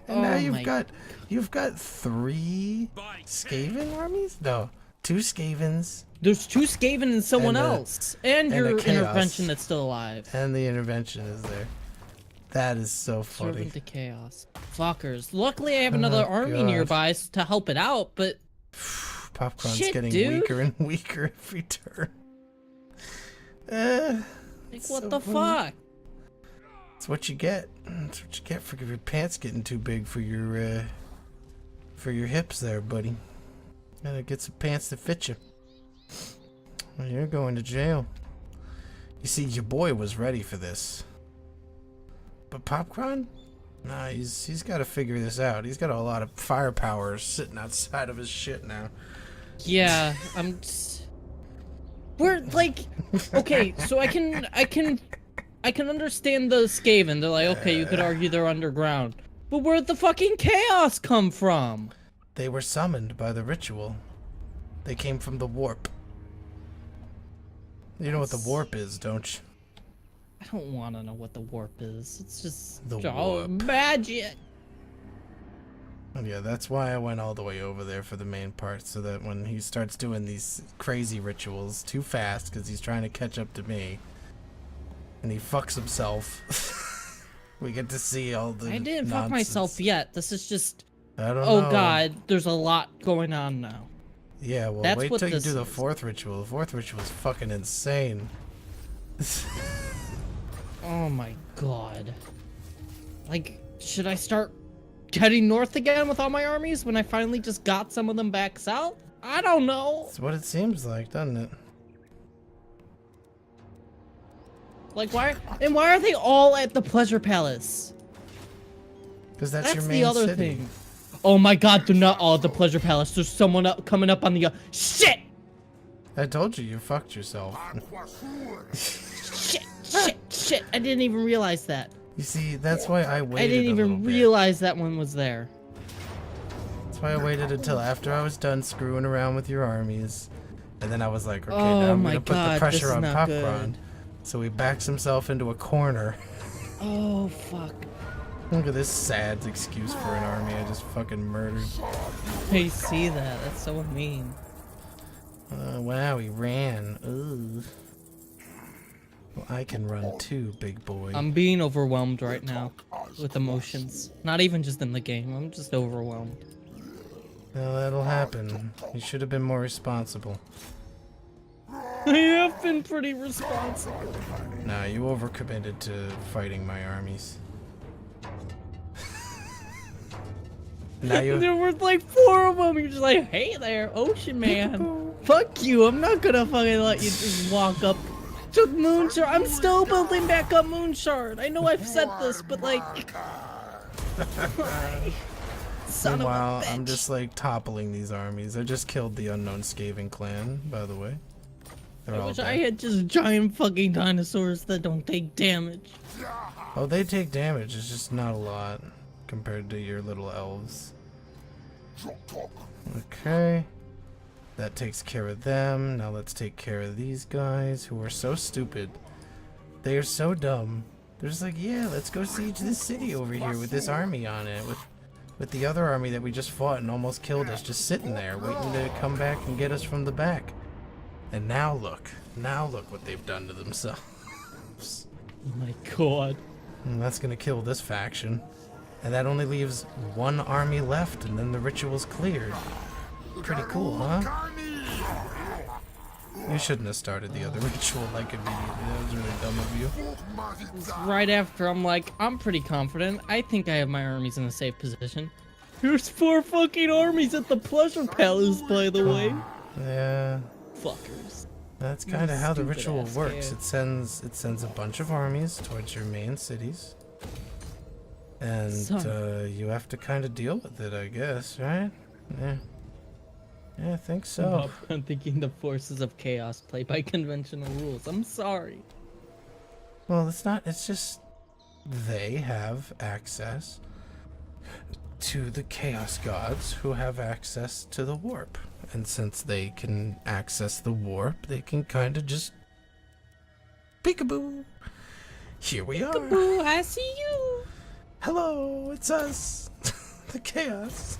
And now you've got 3 Skaven armies? No, 2 Skavens. There's 2 Skaven and someone And else. And your a Chaos. intervention that's still alive. And the intervention is there. That is so funny. Servant to chaos. Fuckers. Luckily I have another army God. nearby to help it out, but Popcorn's shit, getting dude. weaker and weaker every turn. Like, what the fuck? That's what you get. That's what you get for your pants getting too big for your hips there, buddy. Gotta get some pants that fit you. Well, you're going to jail. You see, your boy was ready for this. But Popcron? Nah, he's got to figure this out. He's got a lot of firepower sitting outside of his shit now. Yeah, we're like, okay, so I can understand the Skaven. They're like, okay, you could argue they're underground, but where'd the fucking chaos come from? They were summoned by the ritual. They came from the warp. You know what the warp is, don't you? I don't want to know what the warp is. It's just The all warp. magic. And yeah, that's why I went all the way over there for the main part, so that when he starts doing these crazy rituals too fast, because he's trying to catch up to me, and he fucks himself, we get to see all the I didn't fuck nonsense. myself yet. This is just. I don't oh know. god, there's a lot going on now. Yeah, well, That's wait what till you this do the is. 4th ritual. The 4th ritual is fucking insane. Oh my god. Like, should I start heading north again with all my armies when I finally just got some of them back south? I don't know. That's what it seems like, doesn't it? Like, why are they all at the Pleasure Palace? Because that's your main the other city. thing. Oh my god, they're not all at the Pleasure Palace. There's someone coming up on the shit! I told you, you fucked yourself. Shit, I didn't even realize that. You see, that's why I waited I didn't a little even bit. realize that one was there. That's why I waited until after I was done screwing around with your armies. And then I was like, okay, Oh now I'm my gonna put the God, pressure this is on not Popcron. good. So he backs himself into a corner. Oh, fuck. Look at this sad excuse for an army I just fucking murdered. I see that. That's so mean. Wow, he ran. Ugh. Well, I can run too, big boy. I'm being overwhelmed right now with emotions. Not even just in the game. I'm just overwhelmed. Well, that'll happen. You should have been more responsible. I have been pretty responsible. Nah, you overcommitted to fighting my armies. Now you. There were like 4 of them. You're just like, hey there, Ocean Man. Fuck you. I'm not gonna fucking let you just walk up. Took Moonshard. I'm still building back up Moonshard. I know I've said this, but like. Son of a Meanwhile, bitch. I'm just like toppling these armies. I just killed the unknown Skaven clan, by the way. They're I all wish dead. I had just giant fucking dinosaurs that don't take damage. Oh, they take damage. It's just not a lot compared to your little elves. Okay. That takes care of them. Now let's take care of these guys who are so stupid. They are so dumb. They're just like, yeah, let's go siege this city over here with this army on it. With the other army that we just fought and almost killed us just sitting there waiting to come back and get us from the back. And now look what they've done to themselves. Oh my god. And that's gonna kill this faction. And that only leaves 1 army left, and then the ritual's cleared. Pretty cool, huh? You shouldn't have started the other ritual like immediately. That was really dumb of you. Right after, I'm like, I'm pretty confident. I think I have my armies in a safe position. There's 4 fucking armies at the Pleasure Palace, by the way. Yeah. Fuckers. That's kind of how the Stupid ritual ass works. game. It sends a bunch of armies towards your main cities. And you have to kind of deal with it, I guess, right? Yeah. Yeah, I think so. I'm thinking the forces of chaos play by conventional rules. I'm sorry. Well, it's not. It's just they have access to the Chaos Gods who have access to the warp. And since they can access the warp, they can kind of just... Peekaboo! Here we are! Peekaboo, I see you! Hello, it's us! The Chaos.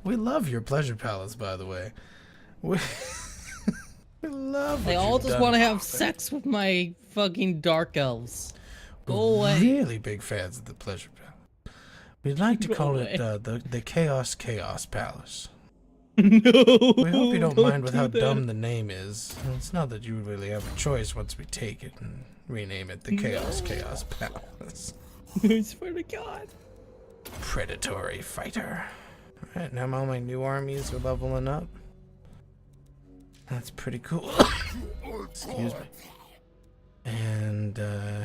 We love your pleasure palace, by the way. We love They all just want to have sex with my fucking dark elves. Go away. Really big fans of the pleasure palace. We'd like to call it the Chaos Palace. No. We hope you don't mind with how that. dumb the name is. It's not that you really have a choice once we take it and rename it the Chaos Palace. I swear to God. Predatory fighter. Alright, now all my new armies are leveling up. That's pretty cool. Excuse me. And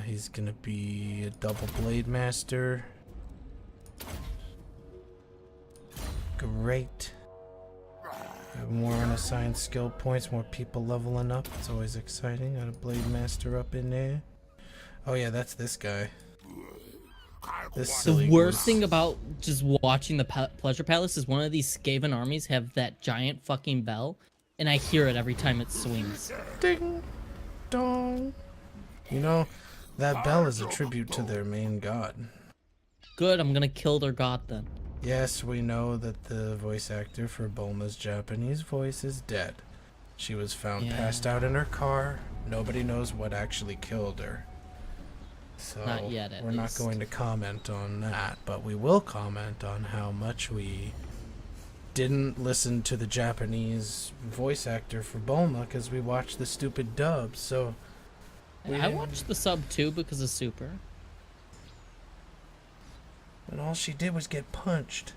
he's gonna be a double blade master. Great. More unassigned skill points, more people leveling up. It's always exciting. Got a blade master up in there. Oh yeah, that's this guy. The worst thing about just watching the Pleasure Palace is one of these Skaven armies have that giant fucking bell, and I hear it every time it swings. Ding dong. You know, that bell is a tribute to their main god. Good, I'm gonna kill their god then. Yes, we know that the voice actor for Bulma's Japanese voice is dead. She was found passed out in her car. Nobody knows what actually killed her. So Not yet, we're not going to comment on that, but we will comment on how much we didn't listen to the Japanese voice actor for Bulma because we watched the stupid dub. So I watched the sub too because of Super. And all she did was get punched.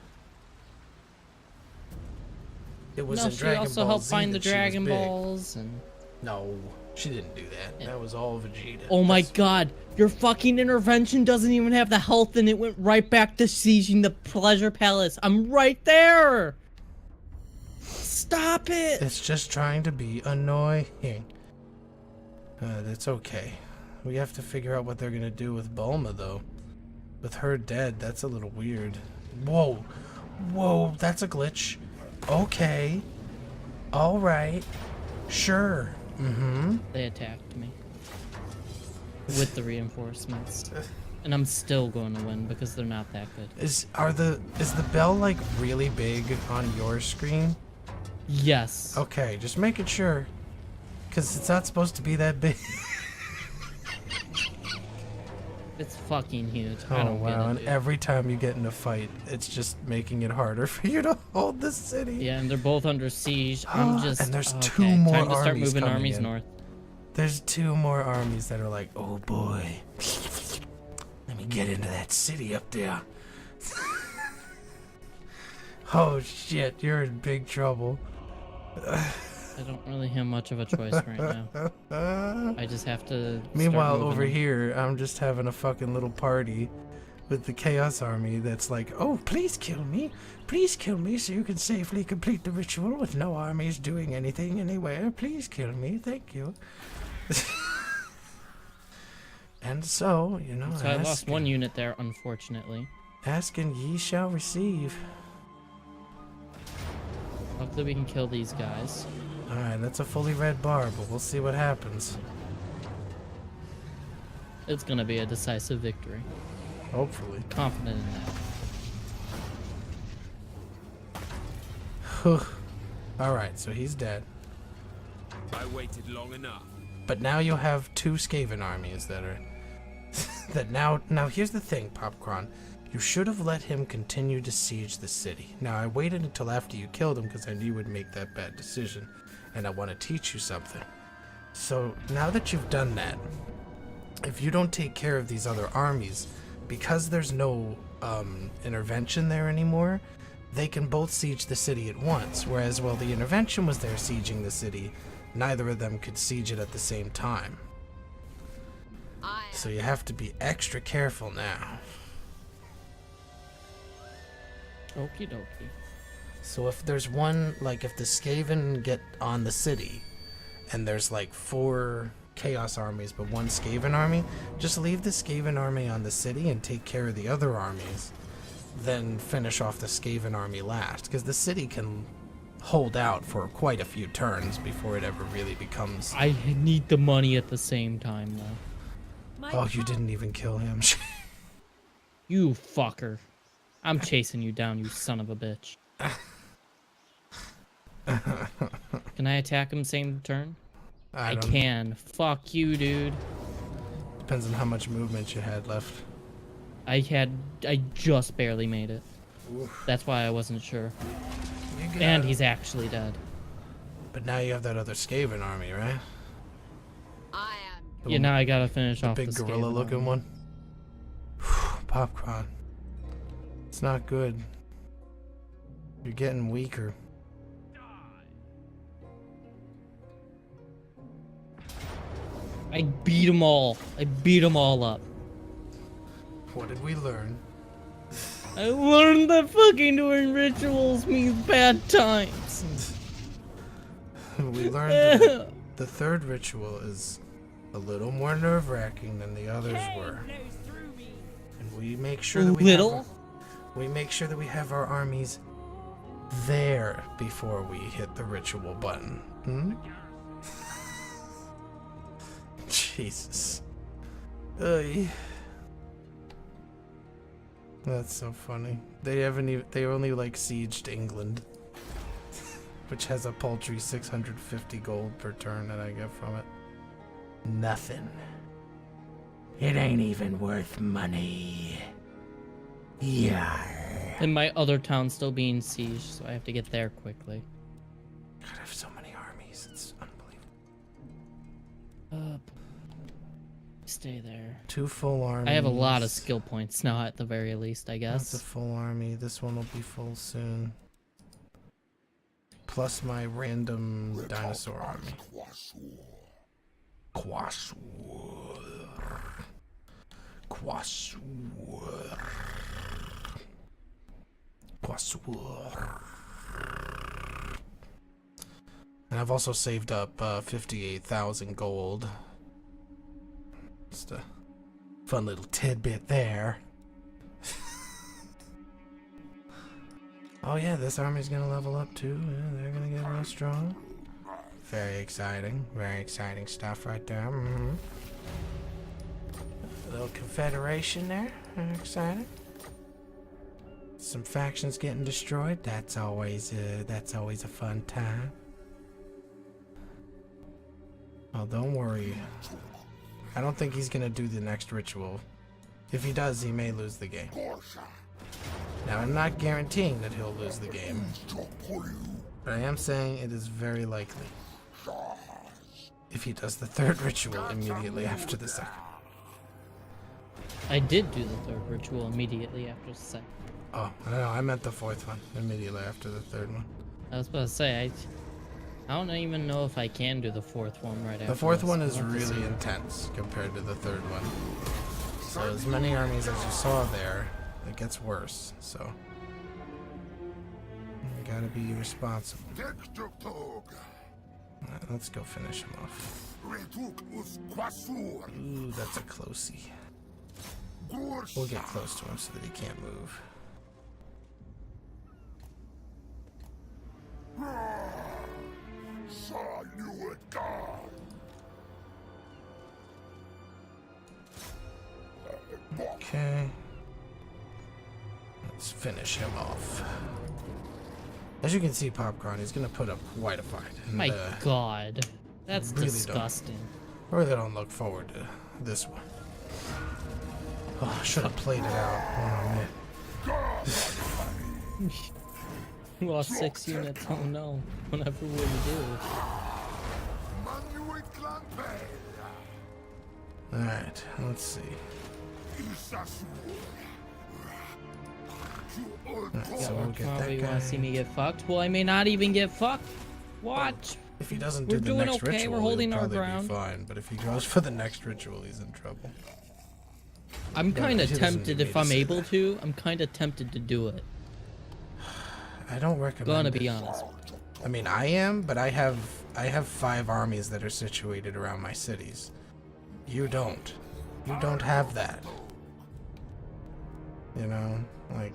It was No, in she Dragon also Ball helped Z find the that she was Dragon big. Balls and. No, she didn't do that. That was all Vegeta. Oh my God! Your fucking intervention doesn't even have the health, and it went right back to sieging the Pleasure Palace. I'm right there. Stop it! It's just trying to be annoying. That's okay. We have to figure out what they're gonna do with Bulma, though. With her dead, that's a little weird. Whoa. Whoa, that's a glitch. Okay. Alright. Sure. Mm-hmm. They attacked me. With the reinforcements. And I'm still going to win because they're not that good. Is the bell, like, really big on your screen? Yes. Okay, just making sure. Because it's not supposed to be that big. It's fucking huge. I Oh don't wow, get it, and dude. every time you get in a fight, it's just making it harder for you to hold the city. Yeah, and they're both under siege. I'm just... And there's okay, two more time to start armies moving coming armies in. north. There's two more armies that are like, oh boy. Let me get into that city up there. Oh shit, you're in big trouble. I don't really have much of a choice right now. I just have to. Meanwhile, start over moving. here, I'm just having a fucking little party with the Chaos Army that's like, oh, please kill me so you can safely complete the ritual with no armies doing anything anywhere. Please kill me, thank you. And so, you know, So I lost one unit there, unfortunately. Ask and ye shall receive. Hopefully we can kill these guys. Alright, that's a fully red bar, but we'll see what happens. It's gonna be a decisive victory. Hopefully. Confident in that. Alright, so he's dead. I waited long enough. But now you'll have two Skaven armies that are... that now here's the thing, Popcron. You should have let him continue to siege the city. Now, I waited until after you killed him because I knew you would make that bad decision. And I want to teach you something. So, now that you've done that, if you don't take care of these other armies, because there's no intervention there anymore, they can both siege the city at once. Whereas while the intervention was there sieging the city, neither of them could siege it at the same time. So you have to be extra careful now. Okie dokie. So if there's one, like if the Skaven get on the city, and there's like 4 Chaos armies but 1 Skaven army, just leave the Skaven army on the city and take care of the other armies. then finish off the Skaven army last, because the city can hold out for quite a few turns before it ever really becomes... I need the money at the same time, though. Oh, you didn't even kill him. You fucker. I'm chasing you down, you son of a bitch. Can I attack him same turn? I can. Fuck you, dude. Depends on how much movement you had left. I just barely made it. Oof. That's why I wasn't sure. And he's actually dead. But now you have that other Skaven army, right? Yeah, now I gotta finish off the big gorilla-looking one. Popcron. It's not good. You're getting weaker. I beat them all. I beat them all up. What did we learn? I learned that fucking doing rituals means bad times. We learned that the third ritual is a little more nerve-wracking than the others were. And we make sure that we make sure that we have our armies there before we hit the ritual button. Hmm? Jesus. Oy. That's so funny. They only like sieged England, which has a paltry 650 gold per turn that I get from it. Nothing. It ain't even worth money. Yeah. And my other town's still being sieged, so I have to get there quickly. God, I have so many armies. It's unbelievable. Stay there. 2 full armies. I have a lot of skill points now, at the very least, I guess. That's a full army. This one will be full soon. Plus my random dinosaur army. Quasur. And I've also saved up 58,000 gold. Just a fun little tidbit there. Oh yeah, this army's gonna level up too. Yeah, they're gonna get real strong. Very exciting stuff right there. Mm-hmm. A little confederation there. Very exciting. Some factions getting destroyed. That's always a fun time. Oh, don't worry. I don't think he's gonna do the next ritual. If he does, he may lose the game. Now, I'm not guaranteeing that he'll lose the game, but I am saying it is very likely if he does the third ritual immediately after the second. I did do the third ritual immediately after the second. Oh, no, I meant the fourth one immediately after the third one. I was about to say, I don't even know if I can do the fourth one right after. The fourth one is really intense compared to the third one. So as many armies as you saw there, it gets worse, so you gotta be responsible. Alright, let's go finish him off. Ooh, that's a closey. We'll get close to him so that he can't move. Okay. Let's finish him off. As you can see, Popcron, he's gonna put up quite a fight. And, my God, that's really disgusting. I really don't look forward to this one. Oh, I should have played it out. Oh, man. You lost 6 units. Oh no. Whatever will you do? Alright, let's see. Right, so we'll get that You guy. want to see me get fucked? Well, I may not even get fucked. What? If he doesn't do We're the doing next okay. ritual, We're holding he'll our probably ground. be fine. But if he goes for the next ritual, he's in trouble. I'm kind of he doesn't tempted, need if me I'm to say able that. to, I'm kind of tempted to do it. I don't recommend Gonna it. be honest. I mean, I am, but I have 5 armies that are situated around my cities. You don't. You don't have that. You know, like,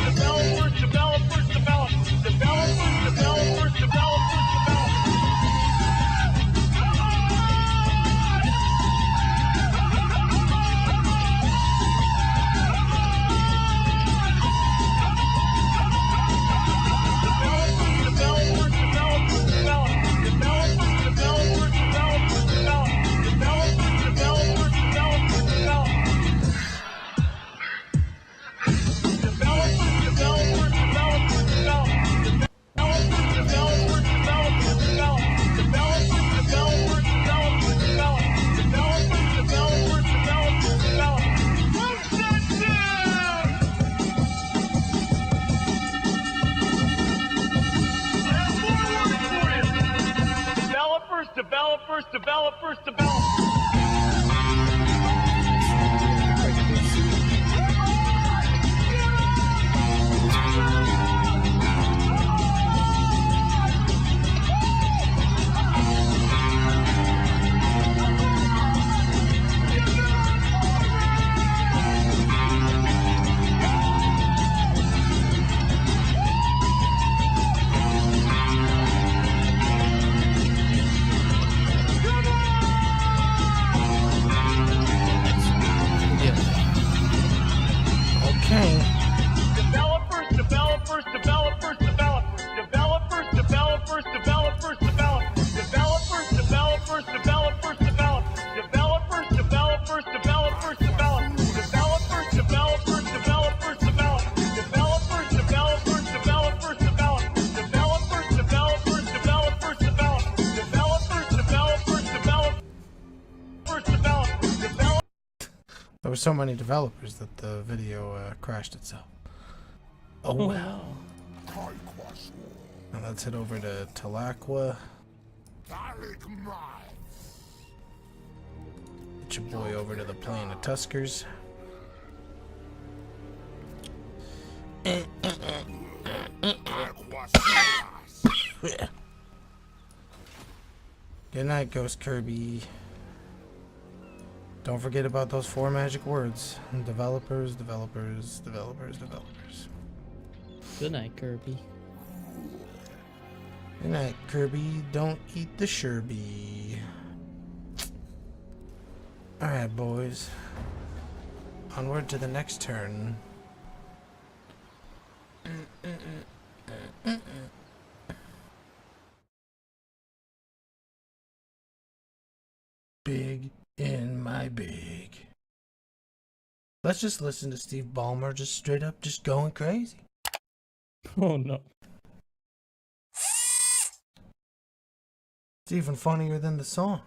There were so many developers that the video crashed itself. Oh well. Now let's head over to Talakwa. Get your boy over to the Plain of Tuskers. Good night, Ghost Kirby. Don't forget about those 4 magic words. Developers, developers, developers, developers. Good night, Kirby. Good night, Kirby. Don't eat the Sherby. Alright, boys. Onward to the next turn. Big in my big. Let's just listen to Steve Ballmer just straight up just going crazy. Oh no. It's even funnier than the song.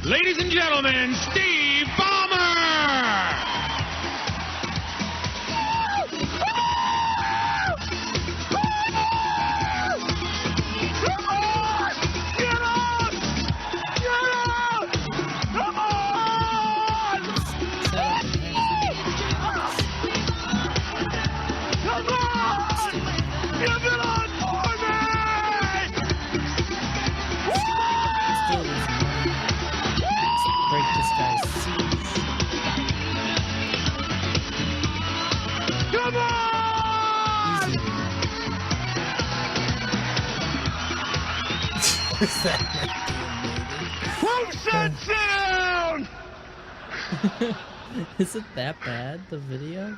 Ladies and gentlemen, Steve Ballmer! Come on! Get out! Get out! Come on! Come on! Give it on for me! Break this guy's siege. Come on! Who said sit down? Is it that bad, the video?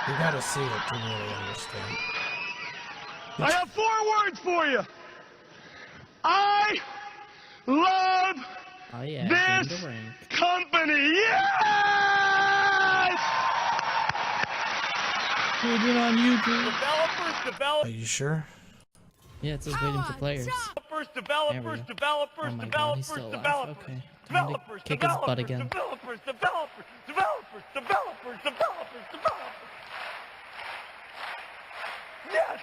You gotta see it to really understand. I have 4 words for you. I love Oh yeah, this game to rank. company. Yes! Put it on YouTube. Are you sure? Yeah, it says waiting for players. Developers, Oh my god, he's still alive. Okay. Time to kick his butt again. developers. Yes!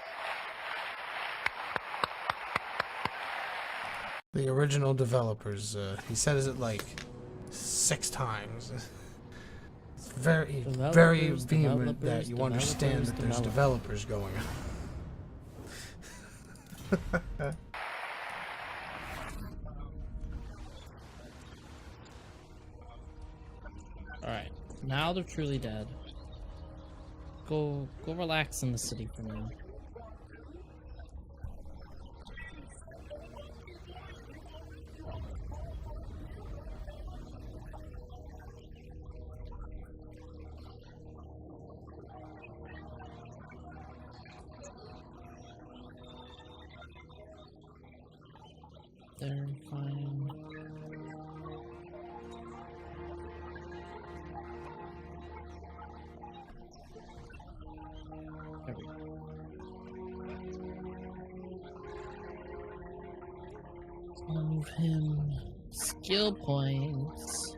The original developers, he says it like 6 times. It's very vehement that you understand that there's developers going on. Alright, now they're truly dead. Go relax in the city for now. They're fine. There we go. Move him. Skill points.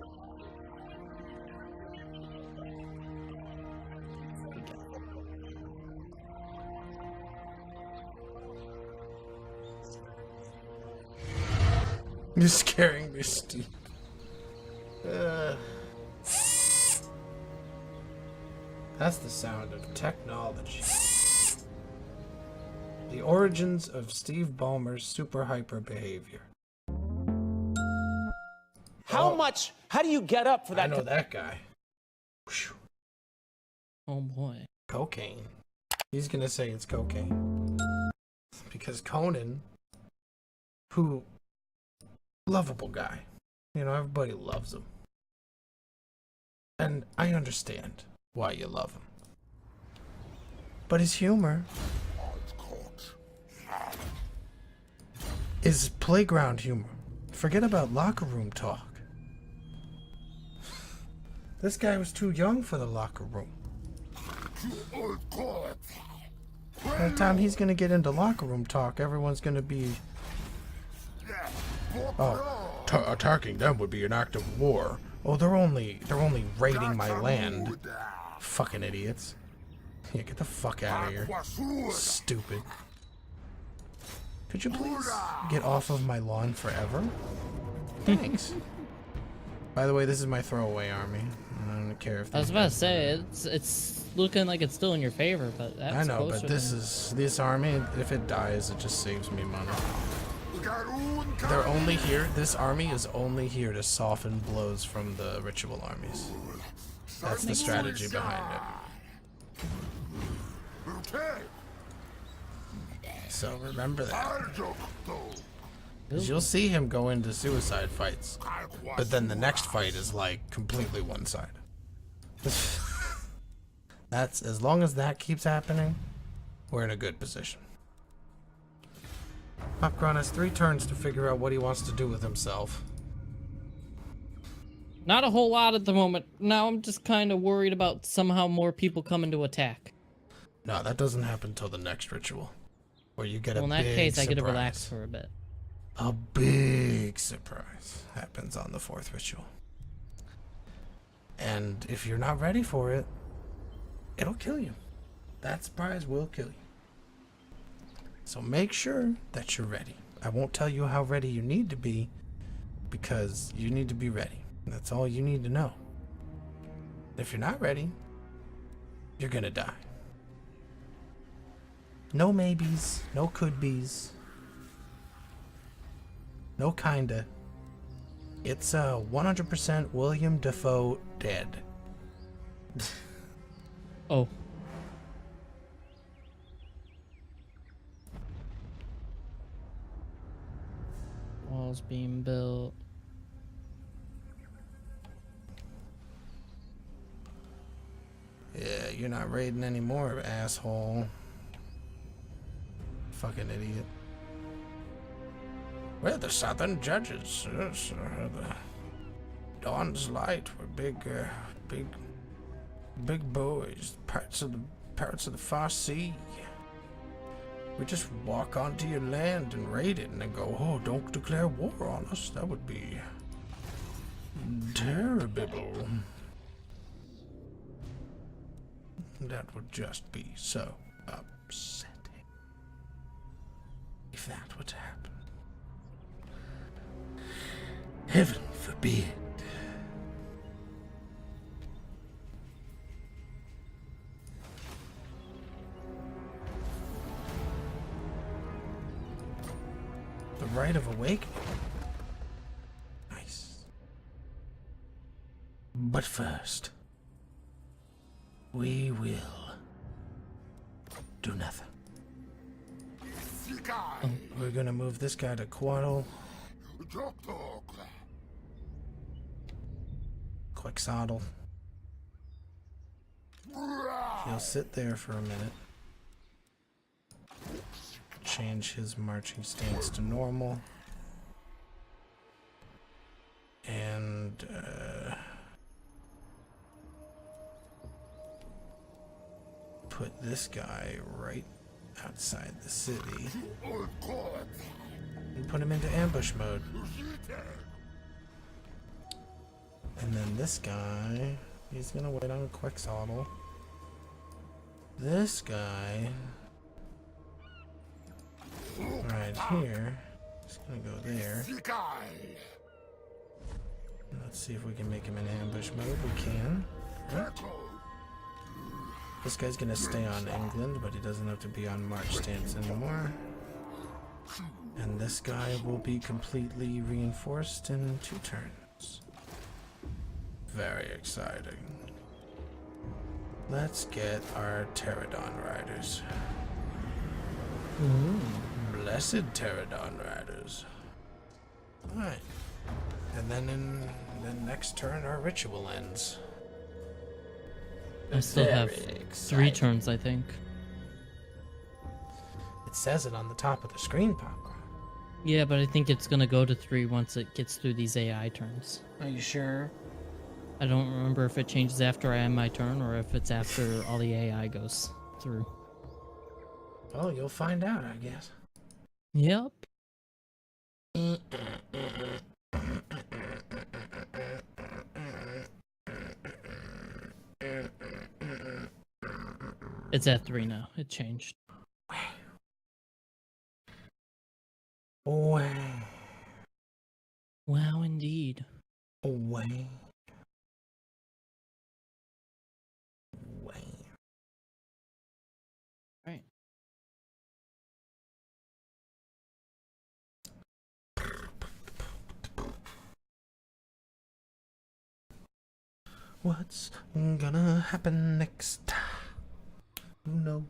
You're scaring me, Steve. That's the sound of technology. The origins of Steve Ballmer's super hyper behavior. How do you get up for that? I know that guy. Oh boy. Cocaine. He's gonna say it's cocaine. Because Conan, who, lovable guy. You know, everybody loves him. And I understand why you love him. But his humor is playground humor. Forget about locker room talk. This guy was too young for the locker room. By the time he's gonna get into locker room talk, everyone's gonna be... Oh, attacking them would be an act of war. Oh, they're only raiding my land. Fucking idiots. Yeah, get the fuck out of here. Stupid. Could you please get off of my lawn forever? Thanks. By the way, this is my throwaway army. I don't care if... I was about to say, it's looking like it's still in your favor, but that's I know, closer but this army, if it dies, it just saves me money. They're only here, this army is only here to soften blows from the ritual armies. That's the strategy behind it. So remember that. Because you'll see him go into suicide fights, but then the next fight is like completely one-sided. That's, as long as that keeps happening, we're in a good position. Popcron has 3 turns to figure out what he wants to do with himself. Not a whole lot at the moment. Now I'm just kind of worried about somehow more people coming to attack. No, that doesn't happen until the next ritual. Where you get a big Well, in that case, I get to surprise. relax for a bit. A big surprise happens on the 4th ritual. And if you're not ready for it, it'll kill you. That surprise will kill you. So make sure that you're ready. I won't tell you how ready you need to be, because you need to be ready. That's all you need to know. If you're not ready, you're gonna die. No maybes, no could be's, no kinda. It's 100% William Dafoe dead. Oh. Walls being built. Yeah, you're not raiding anymore, asshole. Fucking idiot. We're the Southern Judges. Yes, the Dawn's Light. We're big boys. Parts of the far sea. We just walk onto your land and raid it and then go, oh, don't declare war on us. That would be terrible. That would just be so upsetting if that were to happen. Heaven forbid. The Rite of Awakening. Nice. But first, we will do nothing. We're gonna move this guy to Quaddle. Quixotle. He'll sit there for a minute. Change his marching stance to normal. And put this guy right outside the city. And put him into ambush mode. And then this guy, he's gonna wait on Quixotle. This guy, right here, is gonna go there. Let's see if we can make him in ambush mode. We can. Right? This guy's gonna stay on England, but he doesn't have to be on march stance anymore. And this guy will be completely reinforced in 2 turns. Very exciting. Let's get our Pterodon riders. Blessed Pterodon riders. Alright. And then in the next turn, our ritual ends. I still have 3 turns, I think. It says it on the top of the screen, Popcron. Yeah, but I think it's gonna go to 3 once it gets through these AI turns. Are you sure? I don't remember if it changes after I end my turn or if it's after all the AI goes through. Well, you'll find out, I guess. Yep. It's at 3 now. It changed. Wow. Wow, indeed. Wow. Right. What's gonna happen next? Who knows?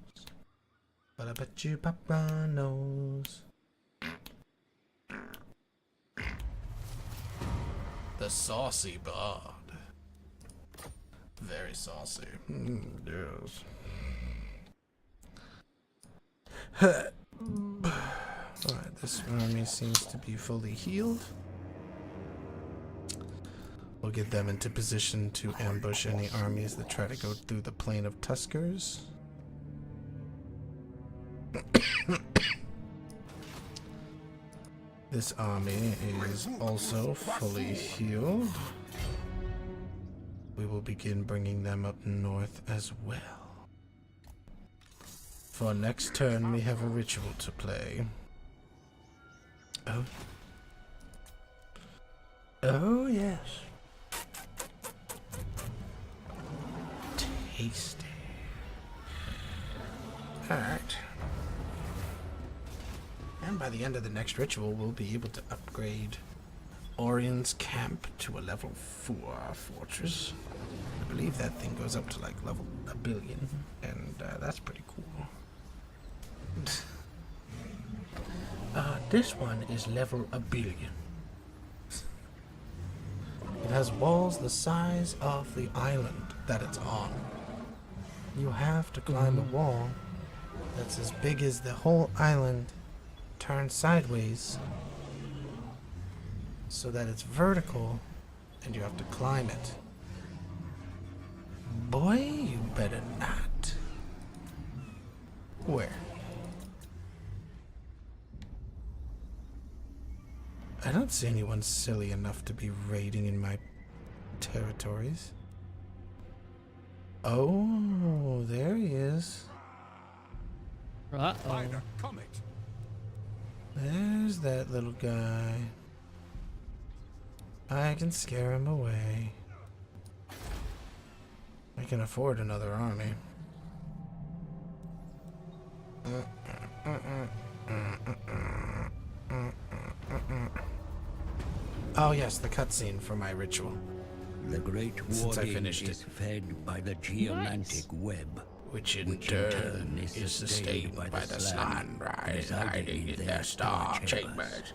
But I bet you Papa knows. The saucy bard. Very saucy. Yes. Alright, this This army seems to be fully healed. We'll get them into position to ambush any armies that try to go through the plain of Tuskers. This army is also fully healed. We will begin bringing them up north as well. For next turn, we have a ritual to play. Oh. Oh, yes. Tasty. Alright. And by the end of the next ritual, we'll be able to upgrade Orion's Camp to a level 4 fortress. I believe that thing goes up to like level 1 billion, and that's pretty cool. This one is level 1 billion. It has walls the size of the island that it's on. You have to climb a wall that's as big as the whole island, turned sideways, so that it's vertical, and you have to climb it. Boy, you better not. Where? I don't see anyone silly enough to be raiding in my territories. Oh, there he is. Uh-oh. There's that little guy. I can scare him away. I can afford another army. Oh yes, the cutscene for my ritual. The great warden is fed by the geomantic web, which in turn is sustained by the slime hiding in their star chambers.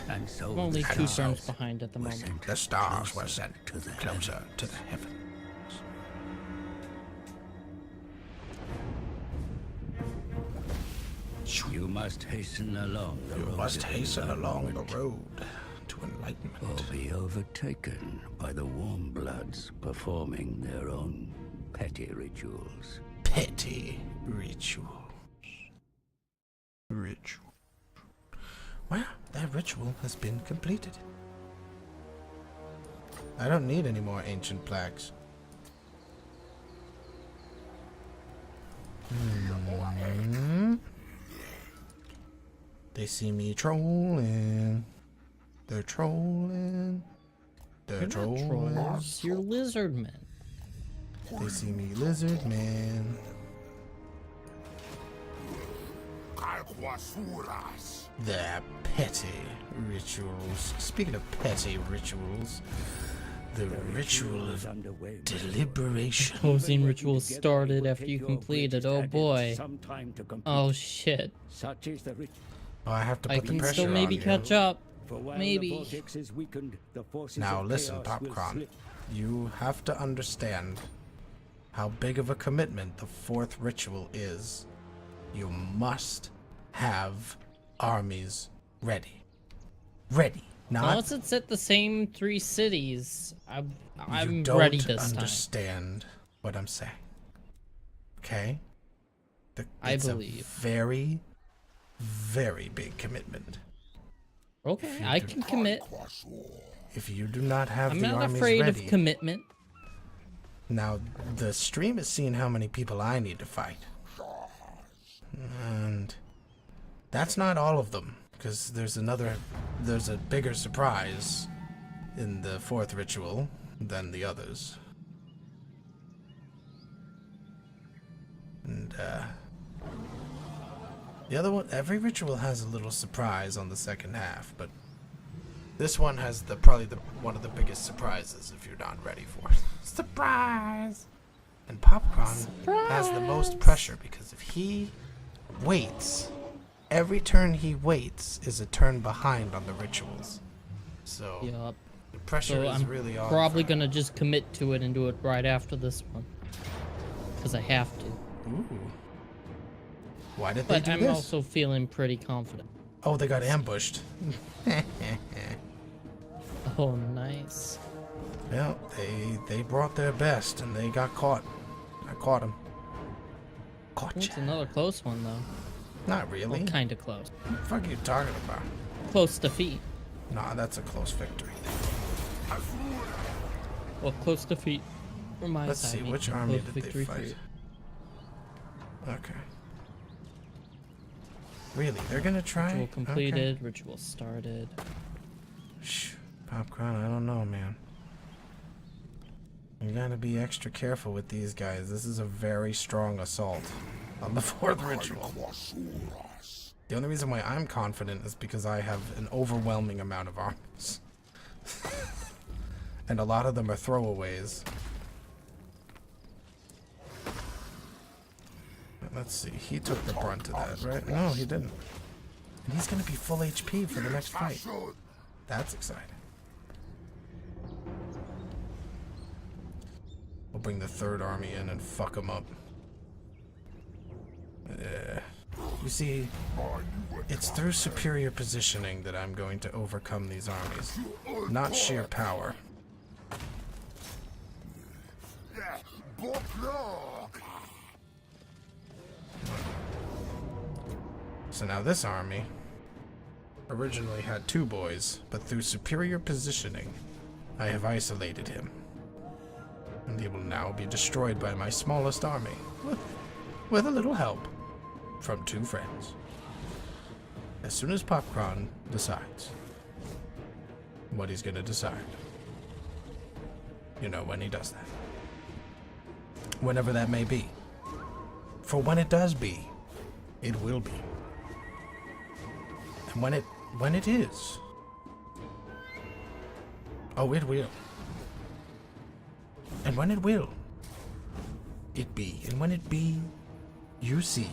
And so only 2 turns behind at the moment. The stars were sent closer to the heavens. You must hasten along the road. You must hasten along the road to enlightenment. Or be overtaken by the warm bloods performing their own petty rituals. Petty rituals. Ritual. Well, that ritual has been completed. I don't need any more ancient plaques. They see me trolling. They're trolling. They're You're trolling. not trolls, you're lizard men. They see me lizard man. The petty rituals. Speaking of petty rituals, the ritual of deliberation. Closing ritual started after you completed. Oh boy. Oh shit. Oh, I have to put I the can pressure still maybe on catch you. up. Maybe. Now listen, Popcron. You have to understand how big of a commitment the 4th ritual is. You must have armies ready. Ready. Not Unless it's at the same 3 cities. I'm you don't ready this time. understand what I'm saying. Okay? I It's believe. a very, very big commitment. Okay, I can commit. If you do not have I'm the not armies afraid ready, of commitment. Now, the stream is seeing how many people I need to fight. And that's not all of them, because there's a bigger surprise in the 4th ritual than the others. And, the other one, every ritual has a little surprise on the second half, but this one has probably one of the biggest surprises if you're not ready for it. Surprise! And Popcron has the most pressure because if he waits, every turn he waits is a turn behind on the rituals. So Yup. the pressure is really on. Probably gonna just commit to it and do it right after this one. Because I have to. Ooh. Why did they But do I'm this? also feeling pretty confident. Oh, they got ambushed. Oh, nice. Well, they brought their best and they got caught. I caught them. Caught It's another close one, though. Not really. Well, kind of close. What the fuck are you talking about? Close defeat. Nah, that's a close victory. Well, close defeat from my Let's side. see, which making army close did they victory for fight? you. Okay. Really? They're gonna try? Ritual completed. Ritual started. Shh. Popcorn, I don't know, man. You gotta be extra careful with these guys. This is a very strong assault on the 4th ritual. The only reason why I'm confident is because I have an overwhelming amount of armies. And a lot of them are throwaways. Let's see, he took the brunt of that, right? No, he didn't. And he's gonna be full HP for the next fight. That's exciting. We'll bring the 3rd army in and fuck them up. You see, it's through superior positioning that I'm going to overcome these armies, not sheer power. So now this army originally had 2 boys, but through superior positioning, I have isolated him. And he will now be destroyed by my smallest army, with a little help from 2 friends. As soon as Popcron decides what he's gonna decide. You know, when he does that. Whenever that may be. For when it does be, it will be. And when it is, oh, it will. And when it will, it be. And when it be, you see.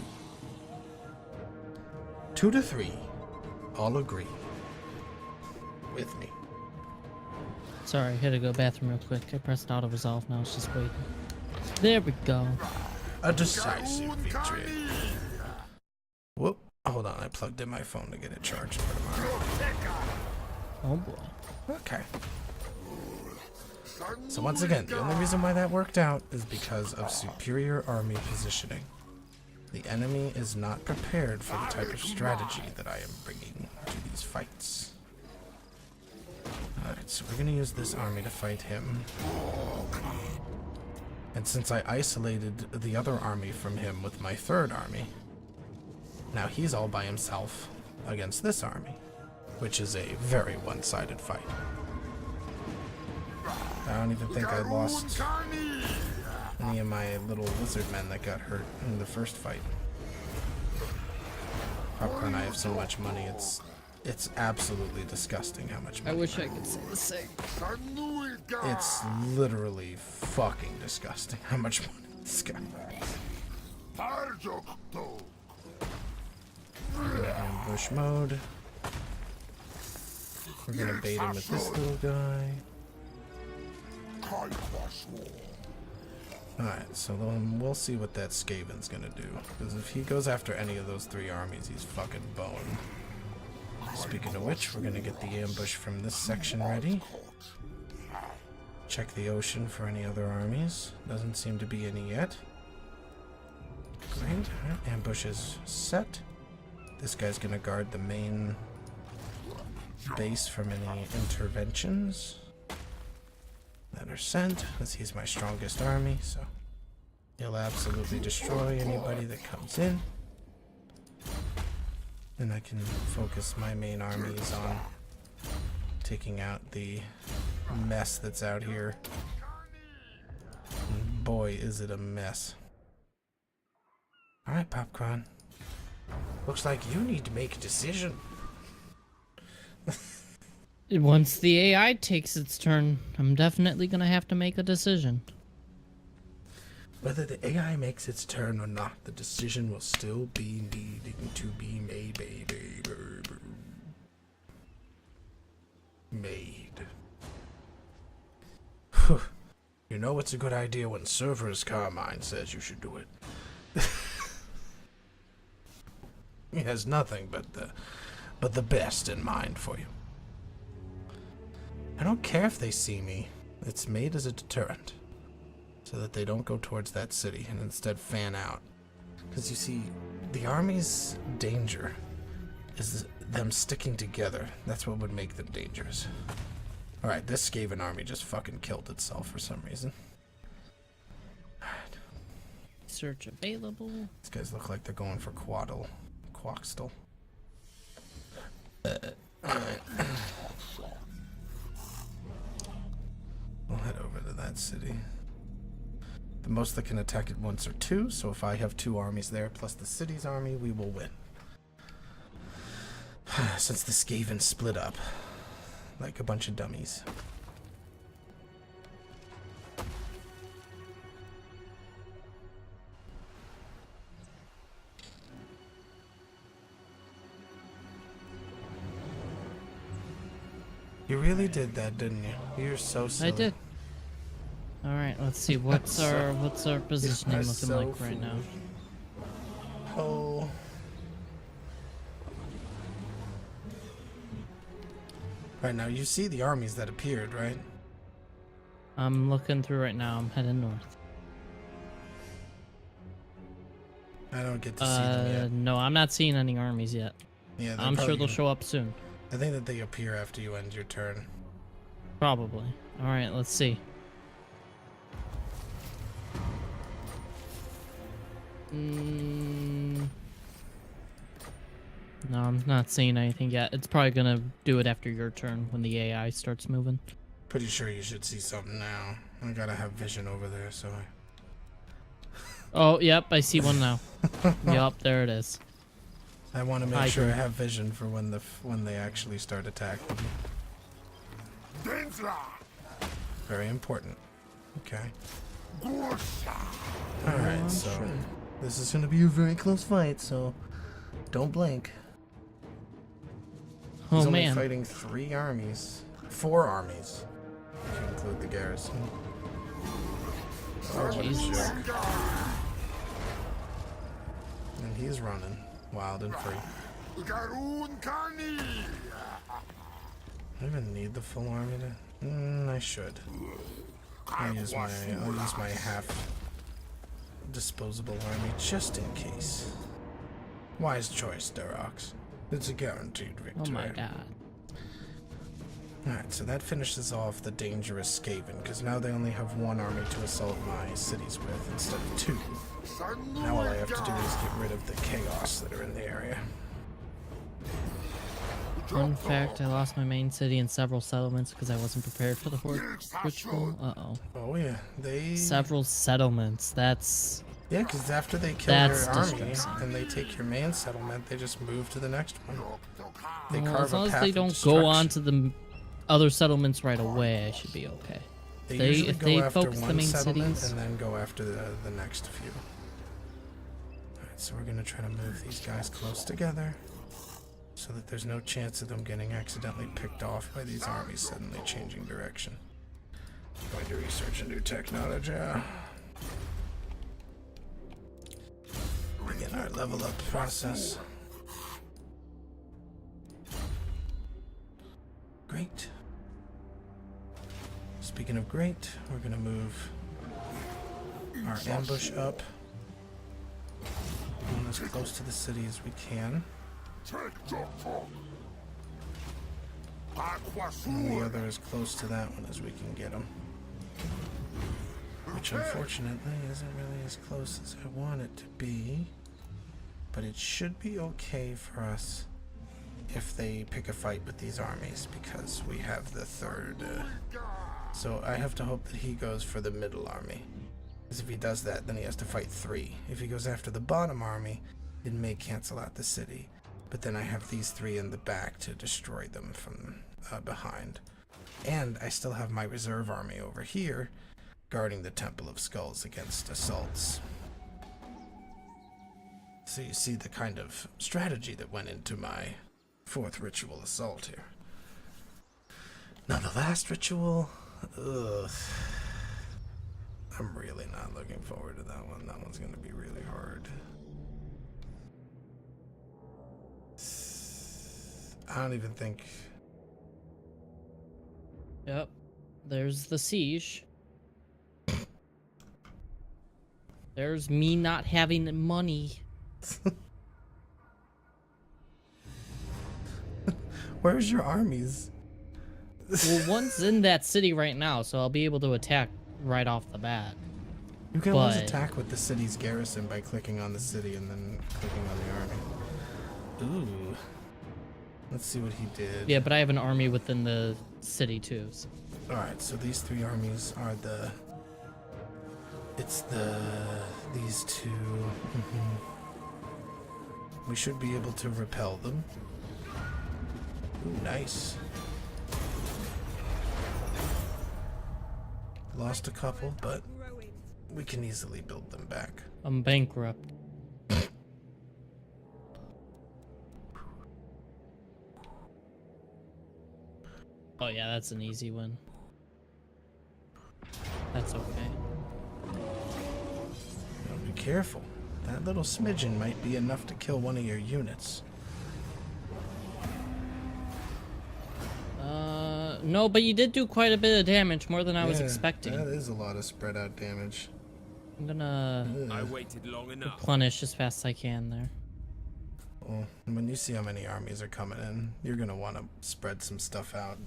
2 to 3 all agree with me. Sorry, I had to go bathroom real quick. I pressed auto resolve. Now it's just waiting. There we go. A decisive victory. Whoop. Hold on, I plugged in my phone to get it charged for tomorrow. Oh boy. Okay. So once again, the only reason why that worked out is because of superior army positioning. The enemy is not prepared for the type of strategy that I am bringing to these fights. Alright, so we're going to use this army to fight him. And since I isolated the other army from him with my 3rd army, now he's all by himself against this army, which is a very one-sided fight. I don't even think I lost any of my little lizard men that got hurt in the first fight. Popcorn, I have so much money, it's absolutely disgusting how much money. I wish I could say the same. It's literally fucking disgusting how much money this guy has. We're gonna ambush mode. We're gonna bait him with this little guy. Alright, so then we'll see what that Skaven's gonna do. Because if he goes after any of those 3 armies, he's fucking boned. Speaking of which, we're gonna get the ambush from this section ready. Check the ocean for any other armies. Doesn't seem to be any yet. Great. Alright, ambush is set. This guy's gonna guard the main base from any interventions that are sent, as he's my strongest army, so he'll absolutely destroy anybody that comes in. And I can focus my main armies on taking out the mess that's out here. And boy, is it a mess. Alright, Popcron. Looks like you need to make a decision. Once the AI takes its turn, I'm definitely gonna have to make a decision. Whether the AI makes its turn or not, the decision will still be needing to be made, You know it's a good idea when Server's Carmine says you should do it. He has nothing but the best in mind for you. I don't care if they see me. It's made as a deterrent, so that they don't go towards that city and instead fan out. Because you see, the army's danger is them sticking together. That's what would make them dangerous. Alright, this Skaven army just fucking killed itself for some reason. Alright. Search available. These guys look like they're going for Quaxtal. Alright. We'll head over to that city. The most that can attack at once are 2, so if I have 2 armies there plus the city's army, we will win. Since the Skaven split up like a bunch of dummies. You really did that, didn't you? You're so silly. I did. All right, let's see. What's our positioning looking so like right now? Oh. Right now, you see the armies that appeared, right? I'm looking through right now. I'm heading north. I don't get to see them yet. No, I'm not seeing any armies yet. Yeah, I'm sure they'll show up soon. I think that they appear after you end your turn. Probably. All right, let's see. No, I'm not seeing anything yet. It's probably gonna do it after your turn when the AI starts moving. Pretty sure you should see something now. I gotta have vision over there, so Oh, yep, I see one now. Yup, there it is. I want to make sure I have vision for when they actually start attacking. Very important. Okay. Alright, so this is going to be a very close fight, so don't blink. He's only fighting 3 armies. 4 armies. If you include the garrison. Oh, what a joke. And he's running, wild and free. I even need the full army to... I should. I'll use my half disposable army just in case. Wise choice, Durox. It's a guaranteed victory. Oh my god. Alright, so that finishes off the dangerous Skaven, because now they only have 1 army to assault my cities with instead of 2. Now all I have to do is get rid of the chaos that are in the area. Fun fact, I lost my main city and several settlements because I wasn't prepared for the horde ritual. Uh-oh. Oh yeah, Several settlements, that's... Yeah, because after they kill your army and they take your main settlement, they just move to the next one. They carve as long a path as they of don't go on destruction. to the other settlements right away, I should be okay. If they focus the main settlement cities... and then go after the next few. Alright, so we're going to try to move these guys close together so that there's no chance of them getting accidentally picked off by these armies suddenly changing direction. I'm going to research a new technology. Begin our level up process. Great. Speaking of great, we're going to move our ambush up. Going as close to the city as we can. And the other as close to that one as we can get them. Which unfortunately isn't really as close as I want it to be. But it should be okay for us if they pick a fight with these armies, because we have the 3rd. So I have to hope that he goes for the middle army. Because if he does that, then he has to fight 3. If he goes after the bottom army, it may cancel out the city. But then I have these 3 in the back to destroy them from behind. And I still have my reserve army over here, guarding the Temple of Skulls against assaults. So you see the kind of strategy that went into my 4th ritual assault here. Now the last ritual, ugh. I'm really not looking forward to that one. That one's going to be really hard. I don't even think... Yep. There's the siege. There's me not having money. Where's your armies? Well, one's in that city right now, so I'll be able to attack right off the bat. You can always attack with the city's garrison by clicking on the city and then clicking on the army. Ooh. Let's see what he did. Yeah, but I have an army within the city too. So. Alright, so these three armies are the... It's these two. We should be able to repel them. Ooh, nice. Lost a couple, but we can easily build them back. I'm bankrupt. Oh yeah, that's an easy one. That's okay. Now be careful. That little smidgen might be enough to kill one of your units. No, but you did do quite a bit of damage, more than I was expecting. That is a lot of spread out damage. I'm gonna I waited long enough. replenish as fast as I can there. Well, when you see how many armies are coming in, you're gonna want to spread some stuff out.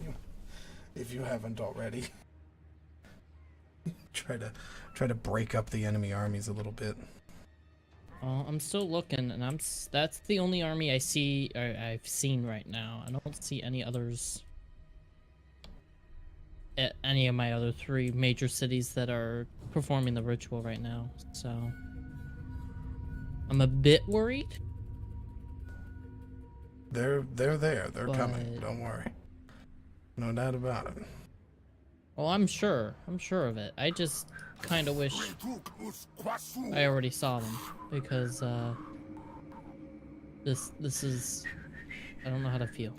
If you haven't already. try to break up the enemy armies a little bit. Oh, I'm still looking, and that's the only army I see, or I've seen right now. I don't see any others at any of my other three major cities that are performing the ritual right now. So I'm a bit worried. They're there. They're coming. Don't worry. No doubt about it. Well, I'm sure of it. I just kind of wish I already saw them, because this is, I don't know how to feel.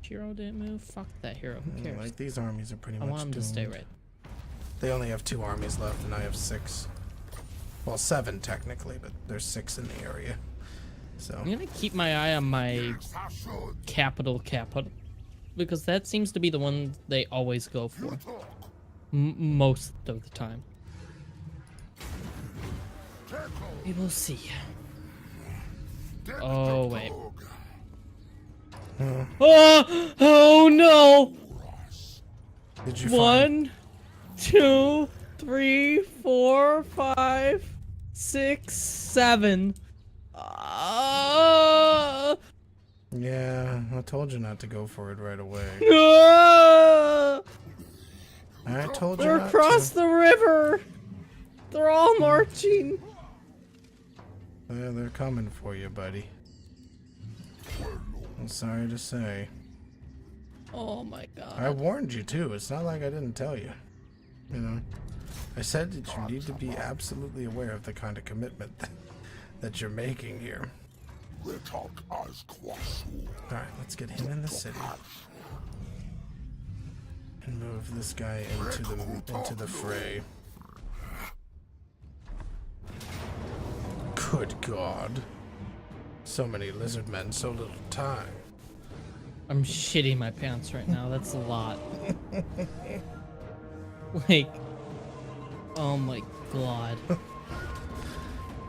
Hero didn't move. Fuck that hero. Who cares? Like, these armies are pretty much I want them to stay right. They only have 2 armies left, and I have 6. Well, 7 technically, but there's 6 in the area. So I'm gonna keep my eye on my capital, because that seems to be the one they always go for. Most of the time. We will see. Oh wait. Oh no! Did you 1, 2, 3, 4, 5, 6, 7. Yeah, I told you not to go for it right away. I told you They're not across to. the river. They're all marching. Yeah, they're coming for you, buddy. I'm sorry to say. Oh my god. I warned you too. It's not like I didn't tell you. You know, I said that you need to be absolutely aware of the kind of commitment that you're making here. Alright, let's get him in the city. And move this guy into the fray. Good God. So many lizard men, so little time. I'm shitting my pants right now. That's a lot. Like, oh my god.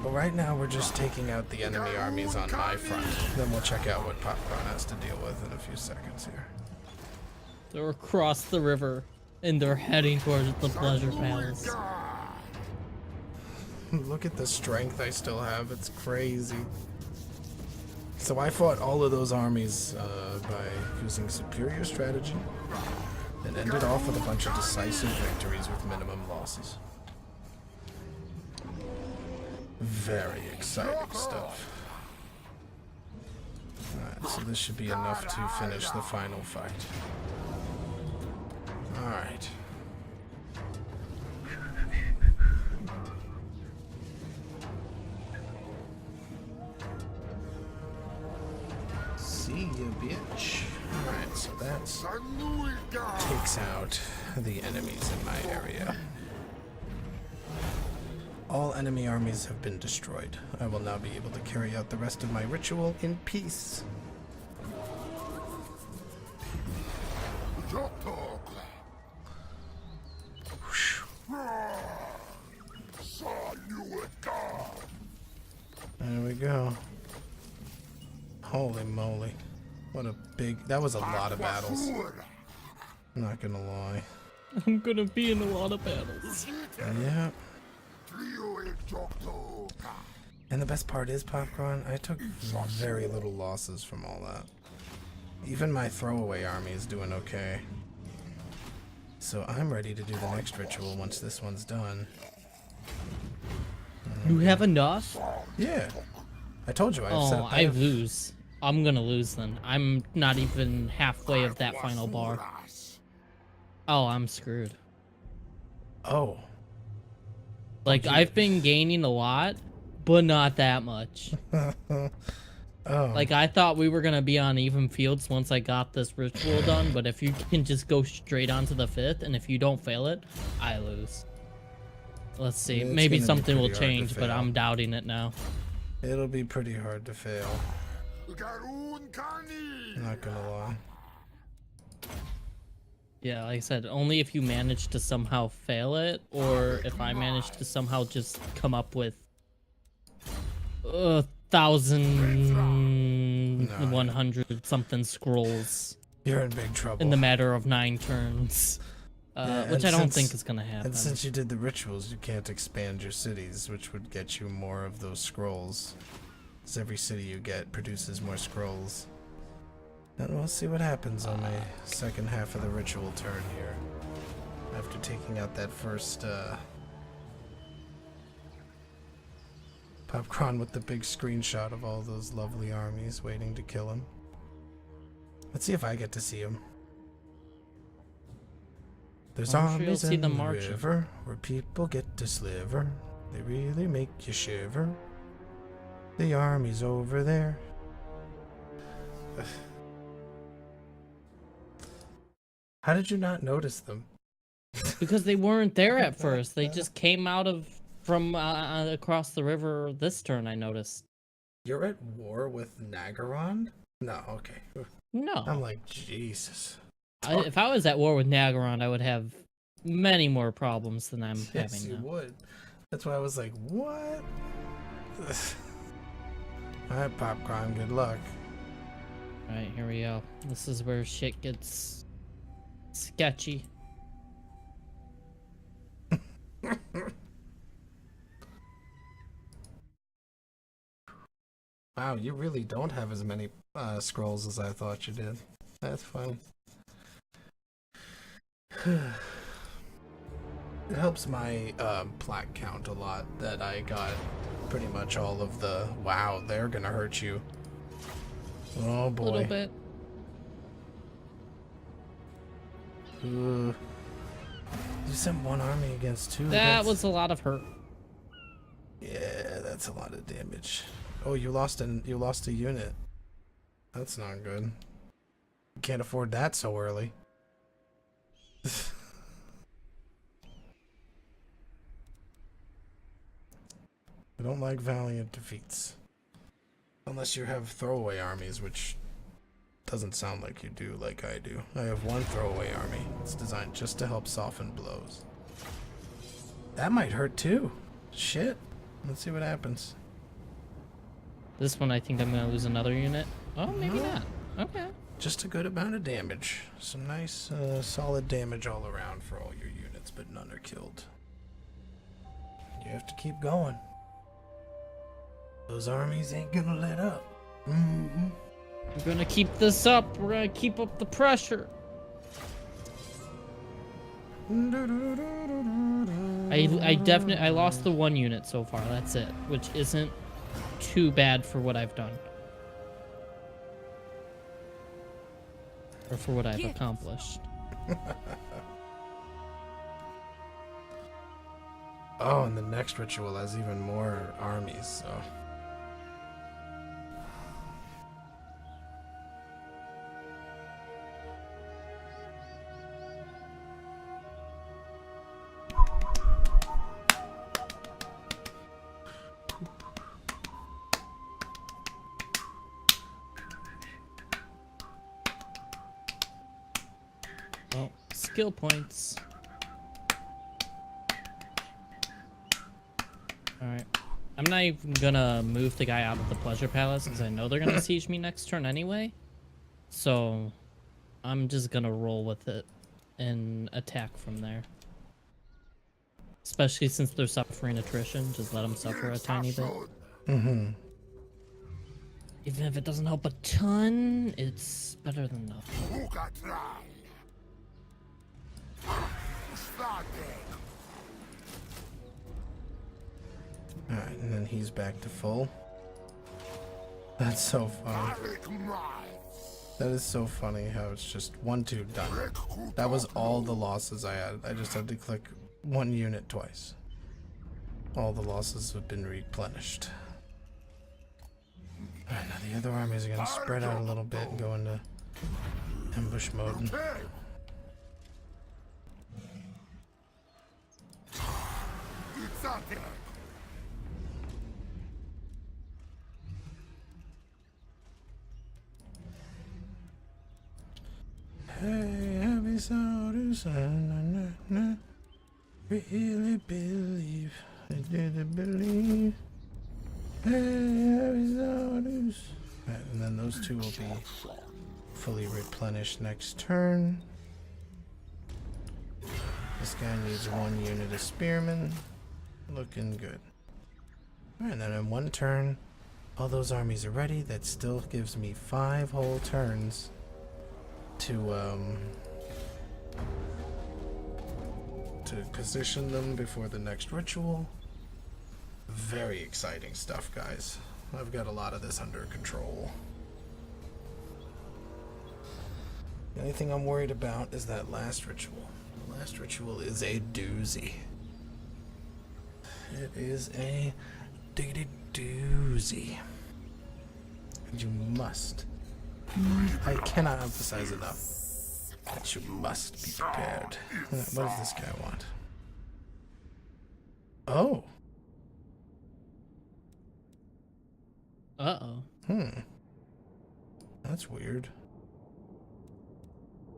But right now we're just taking out the enemy armies on my front. Then we'll check out what Popcron has to deal with in a few seconds here. They're across the river, and they're heading towards the Pleasure Palace. Look at the strength I still have. It's crazy. So I fought all of those armies by using superior strategy and ended off with a bunch of decisive victories with minimum losses. Very exciting stuff. Alright, so this should be enough to finish the final fight. Alright. See ya, bitch. Alright, so that takes out the enemies in my area. All enemy armies have been destroyed. I will now be able to carry out the rest of my ritual in peace. There we go. Holy moly. What a big... That was a lot of battles. I'm not gonna lie. I'm gonna be in a lot of battles. Yeah. And the best part is, Popcron, I took very little losses from all that. Even my throwaway army is doing okay. So I'm ready to do the next ritual once this one's done. You have enough? Yeah. I told you I have set up. I lose. I'm gonna lose then. I'm not even halfway of that final bar. Oh, I'm screwed. Oh. Like, I've been gaining a lot, but not that much. Oh. Like, I thought we were gonna be on even fields once I got this ritual done, but if you can just go straight on to the 5th, and if you don't fail it, I lose. Let's see. It's Maybe gonna be something will pretty hard to change, but fail. I'm doubting it now. It'll be pretty hard to fail. Not gonna lie. Yeah, like I said, only if you manage to somehow fail it, or if I manage to somehow just come up with 1,100 something scrolls. You're in big trouble. In the matter of 9 turns. Yeah, Which and I don't since- think is gonna happen. And since you did the rituals, you can't expand your cities, which would get you more of those scrolls. Because every city you get produces more scrolls. And we'll see what happens on the second half of the ritual turn here. After taking out that first, Popcron with the big screenshot of all those lovely armies waiting to kill him. Let's see if I get to see him. There's I'm sure you'll armies see in the them marching. river where people get to sliver. They really make you shiver. The army's over there. How did you not notice them? Because they weren't there at first. They just came out from across the river this turn, I noticed. You're at war with Nagaron? No, okay. No. I'm like, Jesus. If I was at war with Nagaron, I would have many more problems than I'm Yes, having you now. would. That's why I was like, what? Alright, Popcron, good luck. Alright, here we go. This is where shit gets sketchy. Wow, you really don't have as many scrolls as I thought you did. That's funny. It helps my plaque count a lot that I got pretty much all of the... Wow, they're gonna hurt you. Oh boy. A little bit. You sent one army against 2. That was a lot of hurt. Yeah, that's a lot of damage. Oh, you lost a unit. That's not good. You can't afford that so early. I don't like valiant defeats. Unless you have throwaway armies, which doesn't sound like you do like I do. I have one throwaway army. It's designed just to help soften blows. That might hurt too. Shit. Let's see what happens. This one, I think I'm gonna lose another unit. Oh, maybe not. Okay. Just a good amount of damage. Some nice, solid damage all around for all your units, but none are killed. You have to keep going. Those armies ain't gonna let up. Mm-hmm. We're gonna keep this up. We're gonna keep up the pressure. I lost the 1 unit so far. That's it, which isn't too bad for what I've done. Or for what I've accomplished. Oh, and the next ritual has even more armies, so... skill points. Alright. I'm not even gonna move the guy out of the pleasure palace because I know they're gonna siege me next turn anyway. So I'm just gonna roll with it and attack from there. Especially since they're suffering attrition, just let them suffer a tiny bit. Mm-hmm. Even if it doesn't help a ton, it's better than nothing. Alright, and then he's back to full. That's so funny. That is so funny how it's just 1-2 done. That was all the losses I had. I just had to click one unit twice. All the losses have been replenished. Alright, now the other armies are going to spread out a little bit and go into ambush mode. Hey, happy soldiers, really believe, I didn't believe. Hey, happy soldiers. Right, and then those two will be fully replenished next turn. This guy needs 1 unit of spearmen. Looking good. Alright, and then in 1 turn, all those armies are ready. That still gives me 5 whole turns to position them before the next ritual. Very exciting stuff, guys. I've got a lot of this under control. The only thing I'm worried about is that last ritual. The last ritual is a doozy. It is a diggity doozy. And you must, I cannot emphasize enough that you must be prepared. What does this guy want? Oh. Uh-oh. That's weird.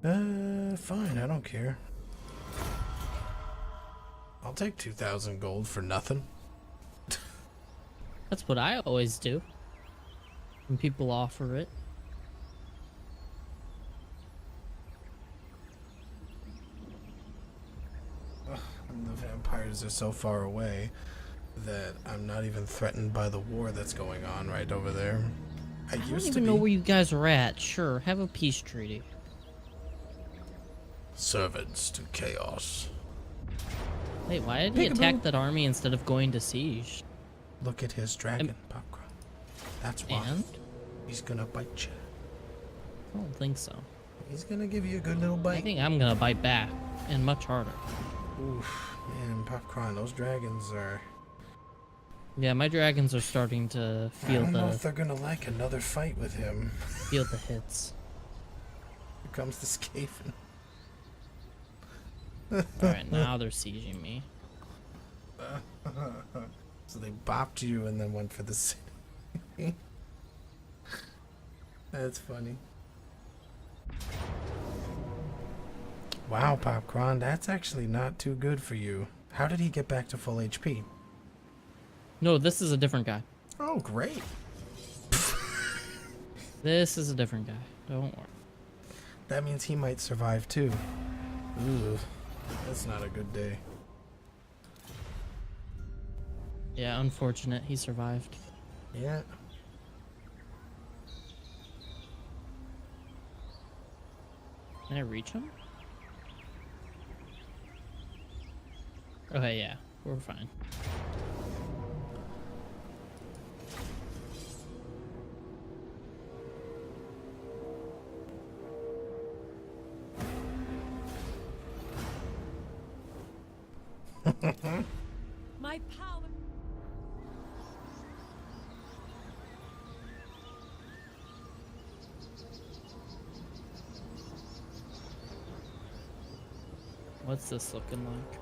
Fine, I don't care. I'll take 2,000 gold for nothing. That's what I always do when people offer it. And the vampires are so far away that I'm not even threatened by the war that's going on right over there. I don't used to even be. know where you guys are at. Sure, have a peace treaty. Servants to chaos. Wait, why did he attack that army instead of going to siege? Look at his dragon, Popcron. That's why. And? He's gonna bite you. I don't think so. He's gonna give you a good little bite. I think I'm gonna bite back, and much harder. Oof, man, Popcron, those dragons are... Yeah, my dragons are starting to feel I don't know if they're gonna like another fight with him. Feel the hits. Here comes the Skaven. Alright, now they're sieging me. So they bopped you and then went for the city. That's funny. Wow, Popcron, that's actually not too good for you. How did he get back to full HP? No, this is a different guy. Oh, great. This is a different guy. Don't worry. That means he might survive too. Ooh, that's not a good day. Yeah, unfortunate. He survived. Yeah. Can I reach him? Okay, yeah. We're fine. My power. What's this looking like?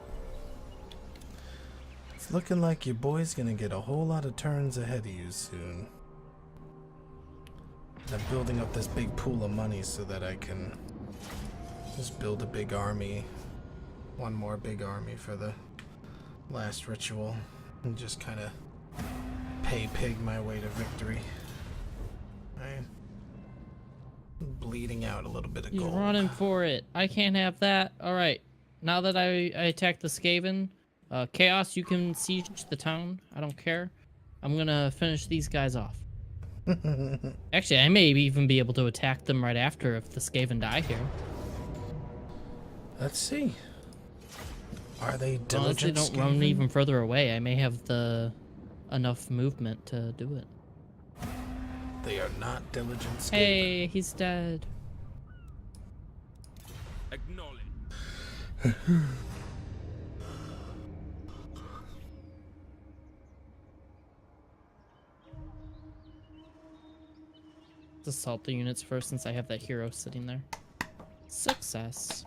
It's looking like your boy's gonna get a whole lot of turns ahead of you soon. I'm building up this big pool of money so that I can Just build a big army. One more big army for the last ritual. And just kind of pay pig my way to victory. I'm bleeding out a little bit of He's gold. running for it. I can't have that. Alright. Now that I attacked the Skaven, Chaos, you can siege the town. I don't care. I'm gonna finish these guys off. Actually, I may even be able to attack them right after if the Skaven die here. Let's see. Are they diligent? Well, if they don't run Skaven? even further away, I may have enough movement to do it. They are not diligent Skaven. Hey, he's dead. Acknowledge. Assault the units first since I have that hero sitting there. Success.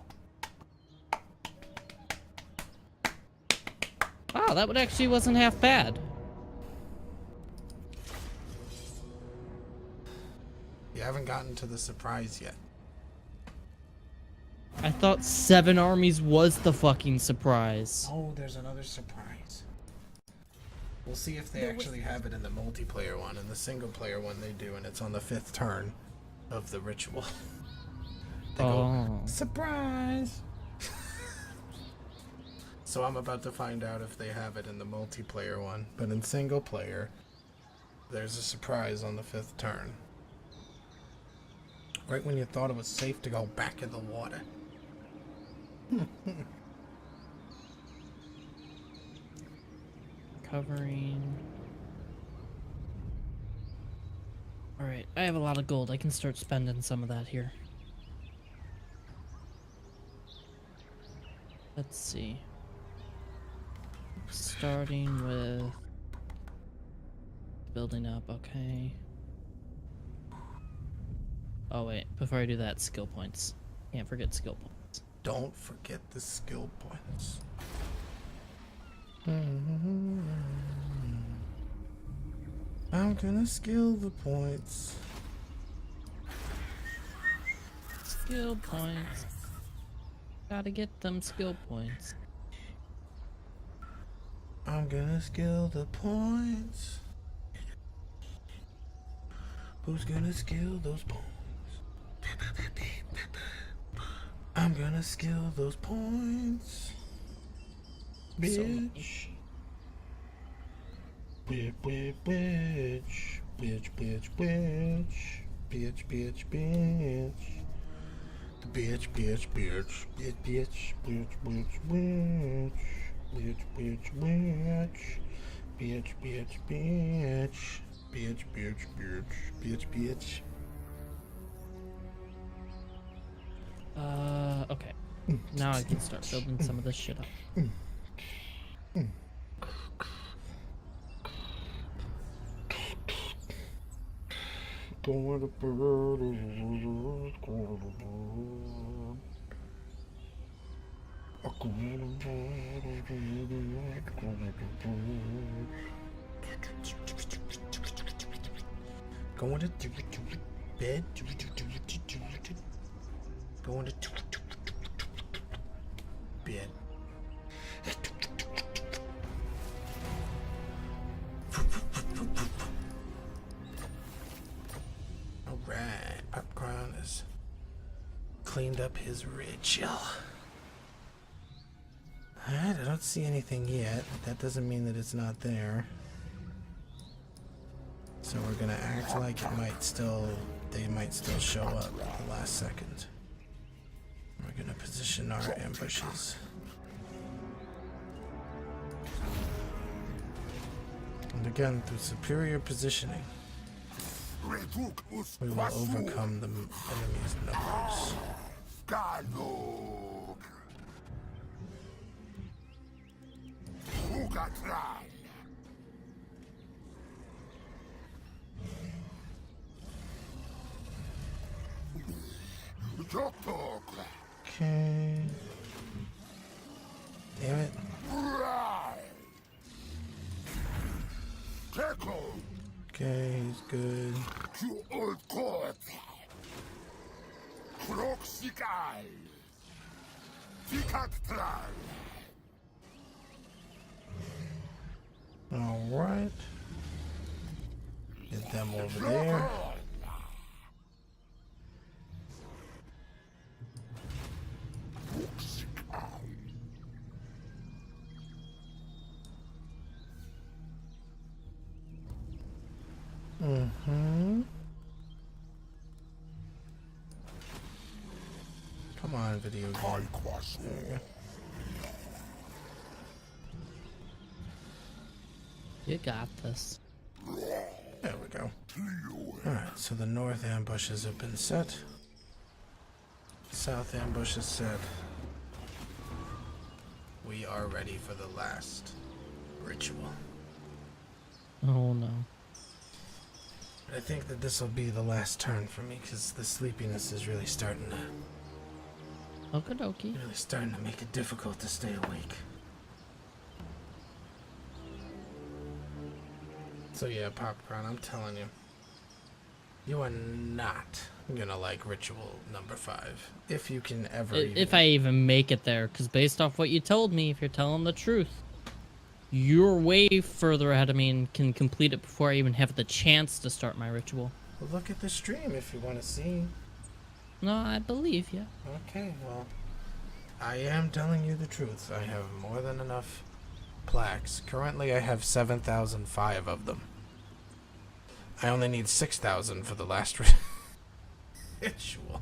Wow, that one actually wasn't half bad. You haven't gotten to the surprise yet. I thought 7 armies was the fucking surprise. Oh, there's another surprise. We'll see if they actually have it in the multiplayer one. In the single player one they do, and it's on the 5th turn of the ritual. They go, surprise! So I'm about to find out if they have it in the multiplayer one. But in single player, there's a surprise on the 5th turn. Right when you thought it was safe to go back in the water. Covering. Alright, I have a lot of gold. I can start spending some of that here. Let's see. Starting with building up, okay. Oh wait, before I do that, skill points. Can't forget skill points. Don't forget the skill points. I'm gonna skill the points. Skill points. Gotta get them skill points. I'm gonna skill the points. Who's gonna skill those points? I'm gonna skill those points. Bitch. Bitch, bitch, bitch. Bitch, bitch, bitch. Bitch, bitch, bitch. Bitch, bitch, bitch. Bitch, bitch, bitch, bitch, bitch. Bitch, bitch, bitch. Bitch, bitch, bitch. Bitch, bitch, bitch. Bitch, bitch. Okay. Now I can start building some of this shit up. Going to bird, going to bed. Going to bed. Alright, Popcron has cleaned up his ritual. Alright, I don't see anything yet. That doesn't mean that it's not there. So we're gonna act like it might still, they might still show up at the last second. We're gonna position our ambushes. And again, through superior positioning, we will overcome the enemy's numbers. Okay. Damn it. Okay, he's good. Alright. Get them over there. Come on, video game. There you go. You got this. There we go. Alright, so the north ambushes have been set. South ambush is set. We are ready for the last ritual. Oh no. I think that this will be the last turn for me because the sleepiness is really starting to... Okie dokie. Really starting to make it difficult to stay awake. So yeah, Popcron, I'm telling you, you are not gonna like ritual number 5 if you can ever. If I even make it there, because based off what you told me, if you're telling the truth, you're way further ahead of me and can complete it before I even have the chance to start my ritual. Well, look at the stream if you want to see. No, I believe you. Okay, well, I am telling you the truth. I have more than enough plaques. Currently, I have 7,005 of them. I only need 6,000 for the last ritual.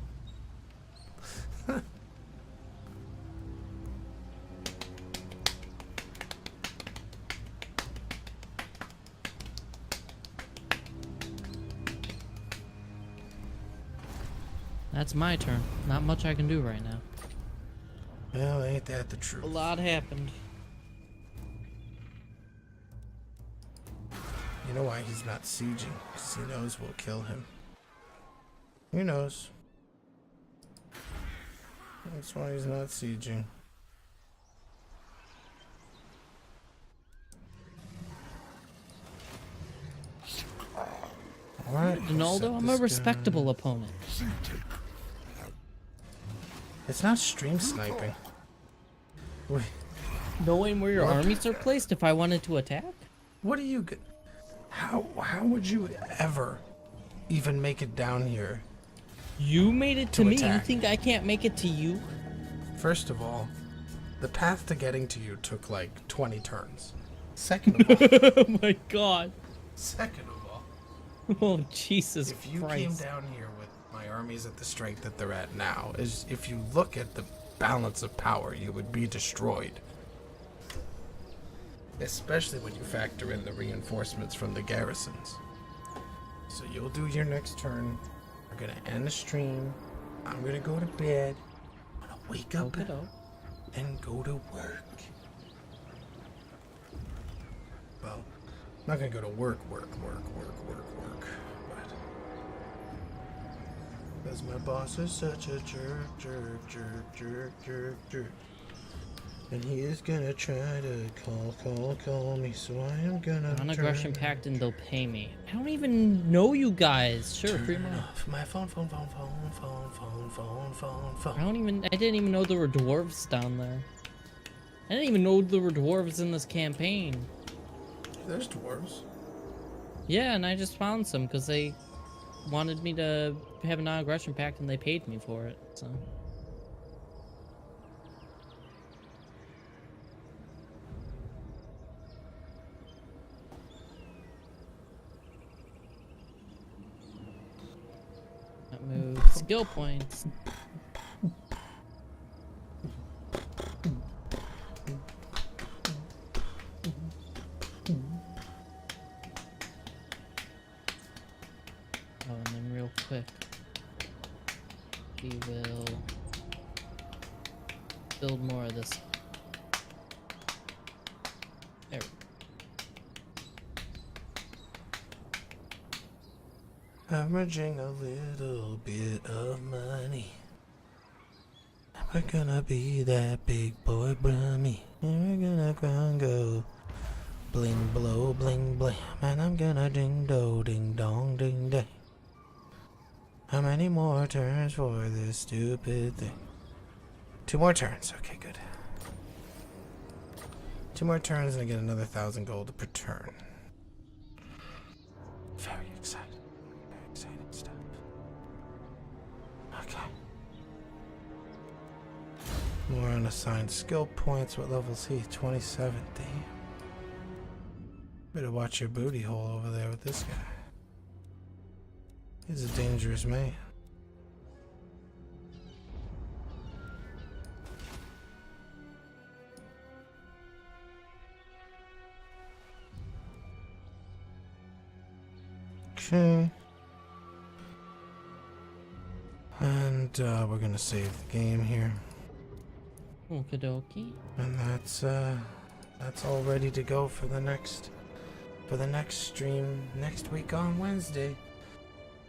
That's my turn. Not much I can do right now. Well, ain't that the truth? A lot happened. You know why he's not sieging? Because he knows we'll kill him. He knows. That's why he's not sieging. Alright. Ronaldo, I'm a respectable opponent. It's not stream sniping. Wait. Knowing where your armies are placed if I wanted to attack? What are you... How would you ever even make it down here? You made it to me. Attack? You think I can't make it to you? First of all, the path to getting to you took like 20 turns. Second of all... Oh my god. Second of all... Oh, Jesus If you Christ. came down here with my armies at the strength that they're at now, is if you look at the balance of power, you would be destroyed. Especially when you factor in the reinforcements from the garrisons. So you'll do your next turn. We're gonna end the stream. I'm gonna go to bed. I'm gonna wake up and go to work. Well, I'm not gonna go to work. But because my boss is such a jerk. And he is gonna try to call me, so I am gonna Non-aggression pact and they'll pay me. I don't even know you guys. Sure, free money. My phone. I didn't even know there were dwarves down there. I didn't even know there were dwarves in this campaign. There's dwarves. Yeah, and I just found some because they wanted me to have a non-aggression pact and they paid me for it, so. That moves skill points. Oh, and then real quick, we will build more of this. There. Averaging a little bit of money. We're gonna be that big boy brummy. And we're gonna crown go. Bling blow, bling blam. And I'm gonna ding do, ding dong, ding dang. How many more turns for this stupid thing? 2 more turns. Okay, good. 2 more turns and I get another 1,000 gold per turn. Very exciting. Very exciting stuff. Okay. More unassigned skill points. What level is he? 27. Damn. Better watch your booty hole over there with this guy. He's a dangerous man. Okay. And we're gonna save the game here. Okie dokie. And that's all ready to go for the next stream next week on Wednesday.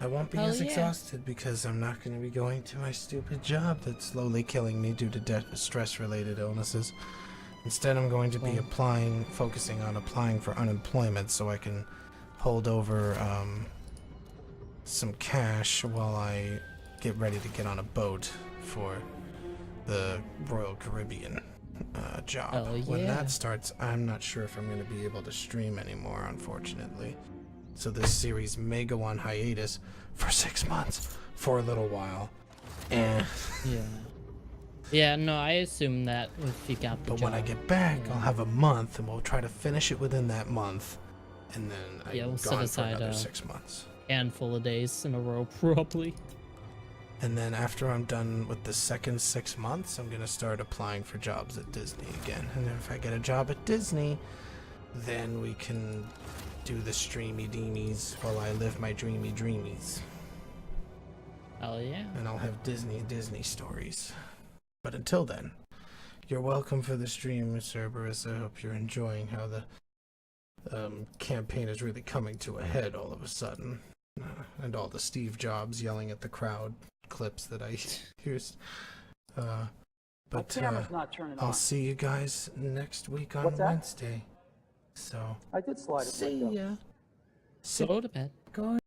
I won't be as exhausted because I'm not going to be going to my stupid job that's slowly killing me due to stress-related illnesses. Instead, I'm going to be focusing on applying for unemployment so I can hold over some cash while I get ready to get on a boat for the Royal Caribbean job. When that starts, I'm not sure if I'm going to be able to stream anymore, unfortunately. So this series may go on hiatus for 6 months, for a little while. And yeah, no, I assume that if you got the but job, when I get back, I'll have a month, and we'll try to finish it within that month, and then we'll I'm set gone for aside another a 6 months. handful of days in a row, probably. And then after I'm done with the second 6 months, I'm gonna start applying for jobs at Disney again. And then if I get a job at Disney, then we can do the streamy deemies while I live my dreamy dreamies. Oh yeah. And I'll have Disney stories. But until then, you're welcome for the stream, Cerberus. I hope you're enjoying how the campaign is really coming to a head all of a sudden. And all the Steve Jobs yelling at the crowd clips that I used. But camera's not turning I'll on. see you guys next week on What's that? Wednesday. So I did slide it. See ya. Go to bed. Go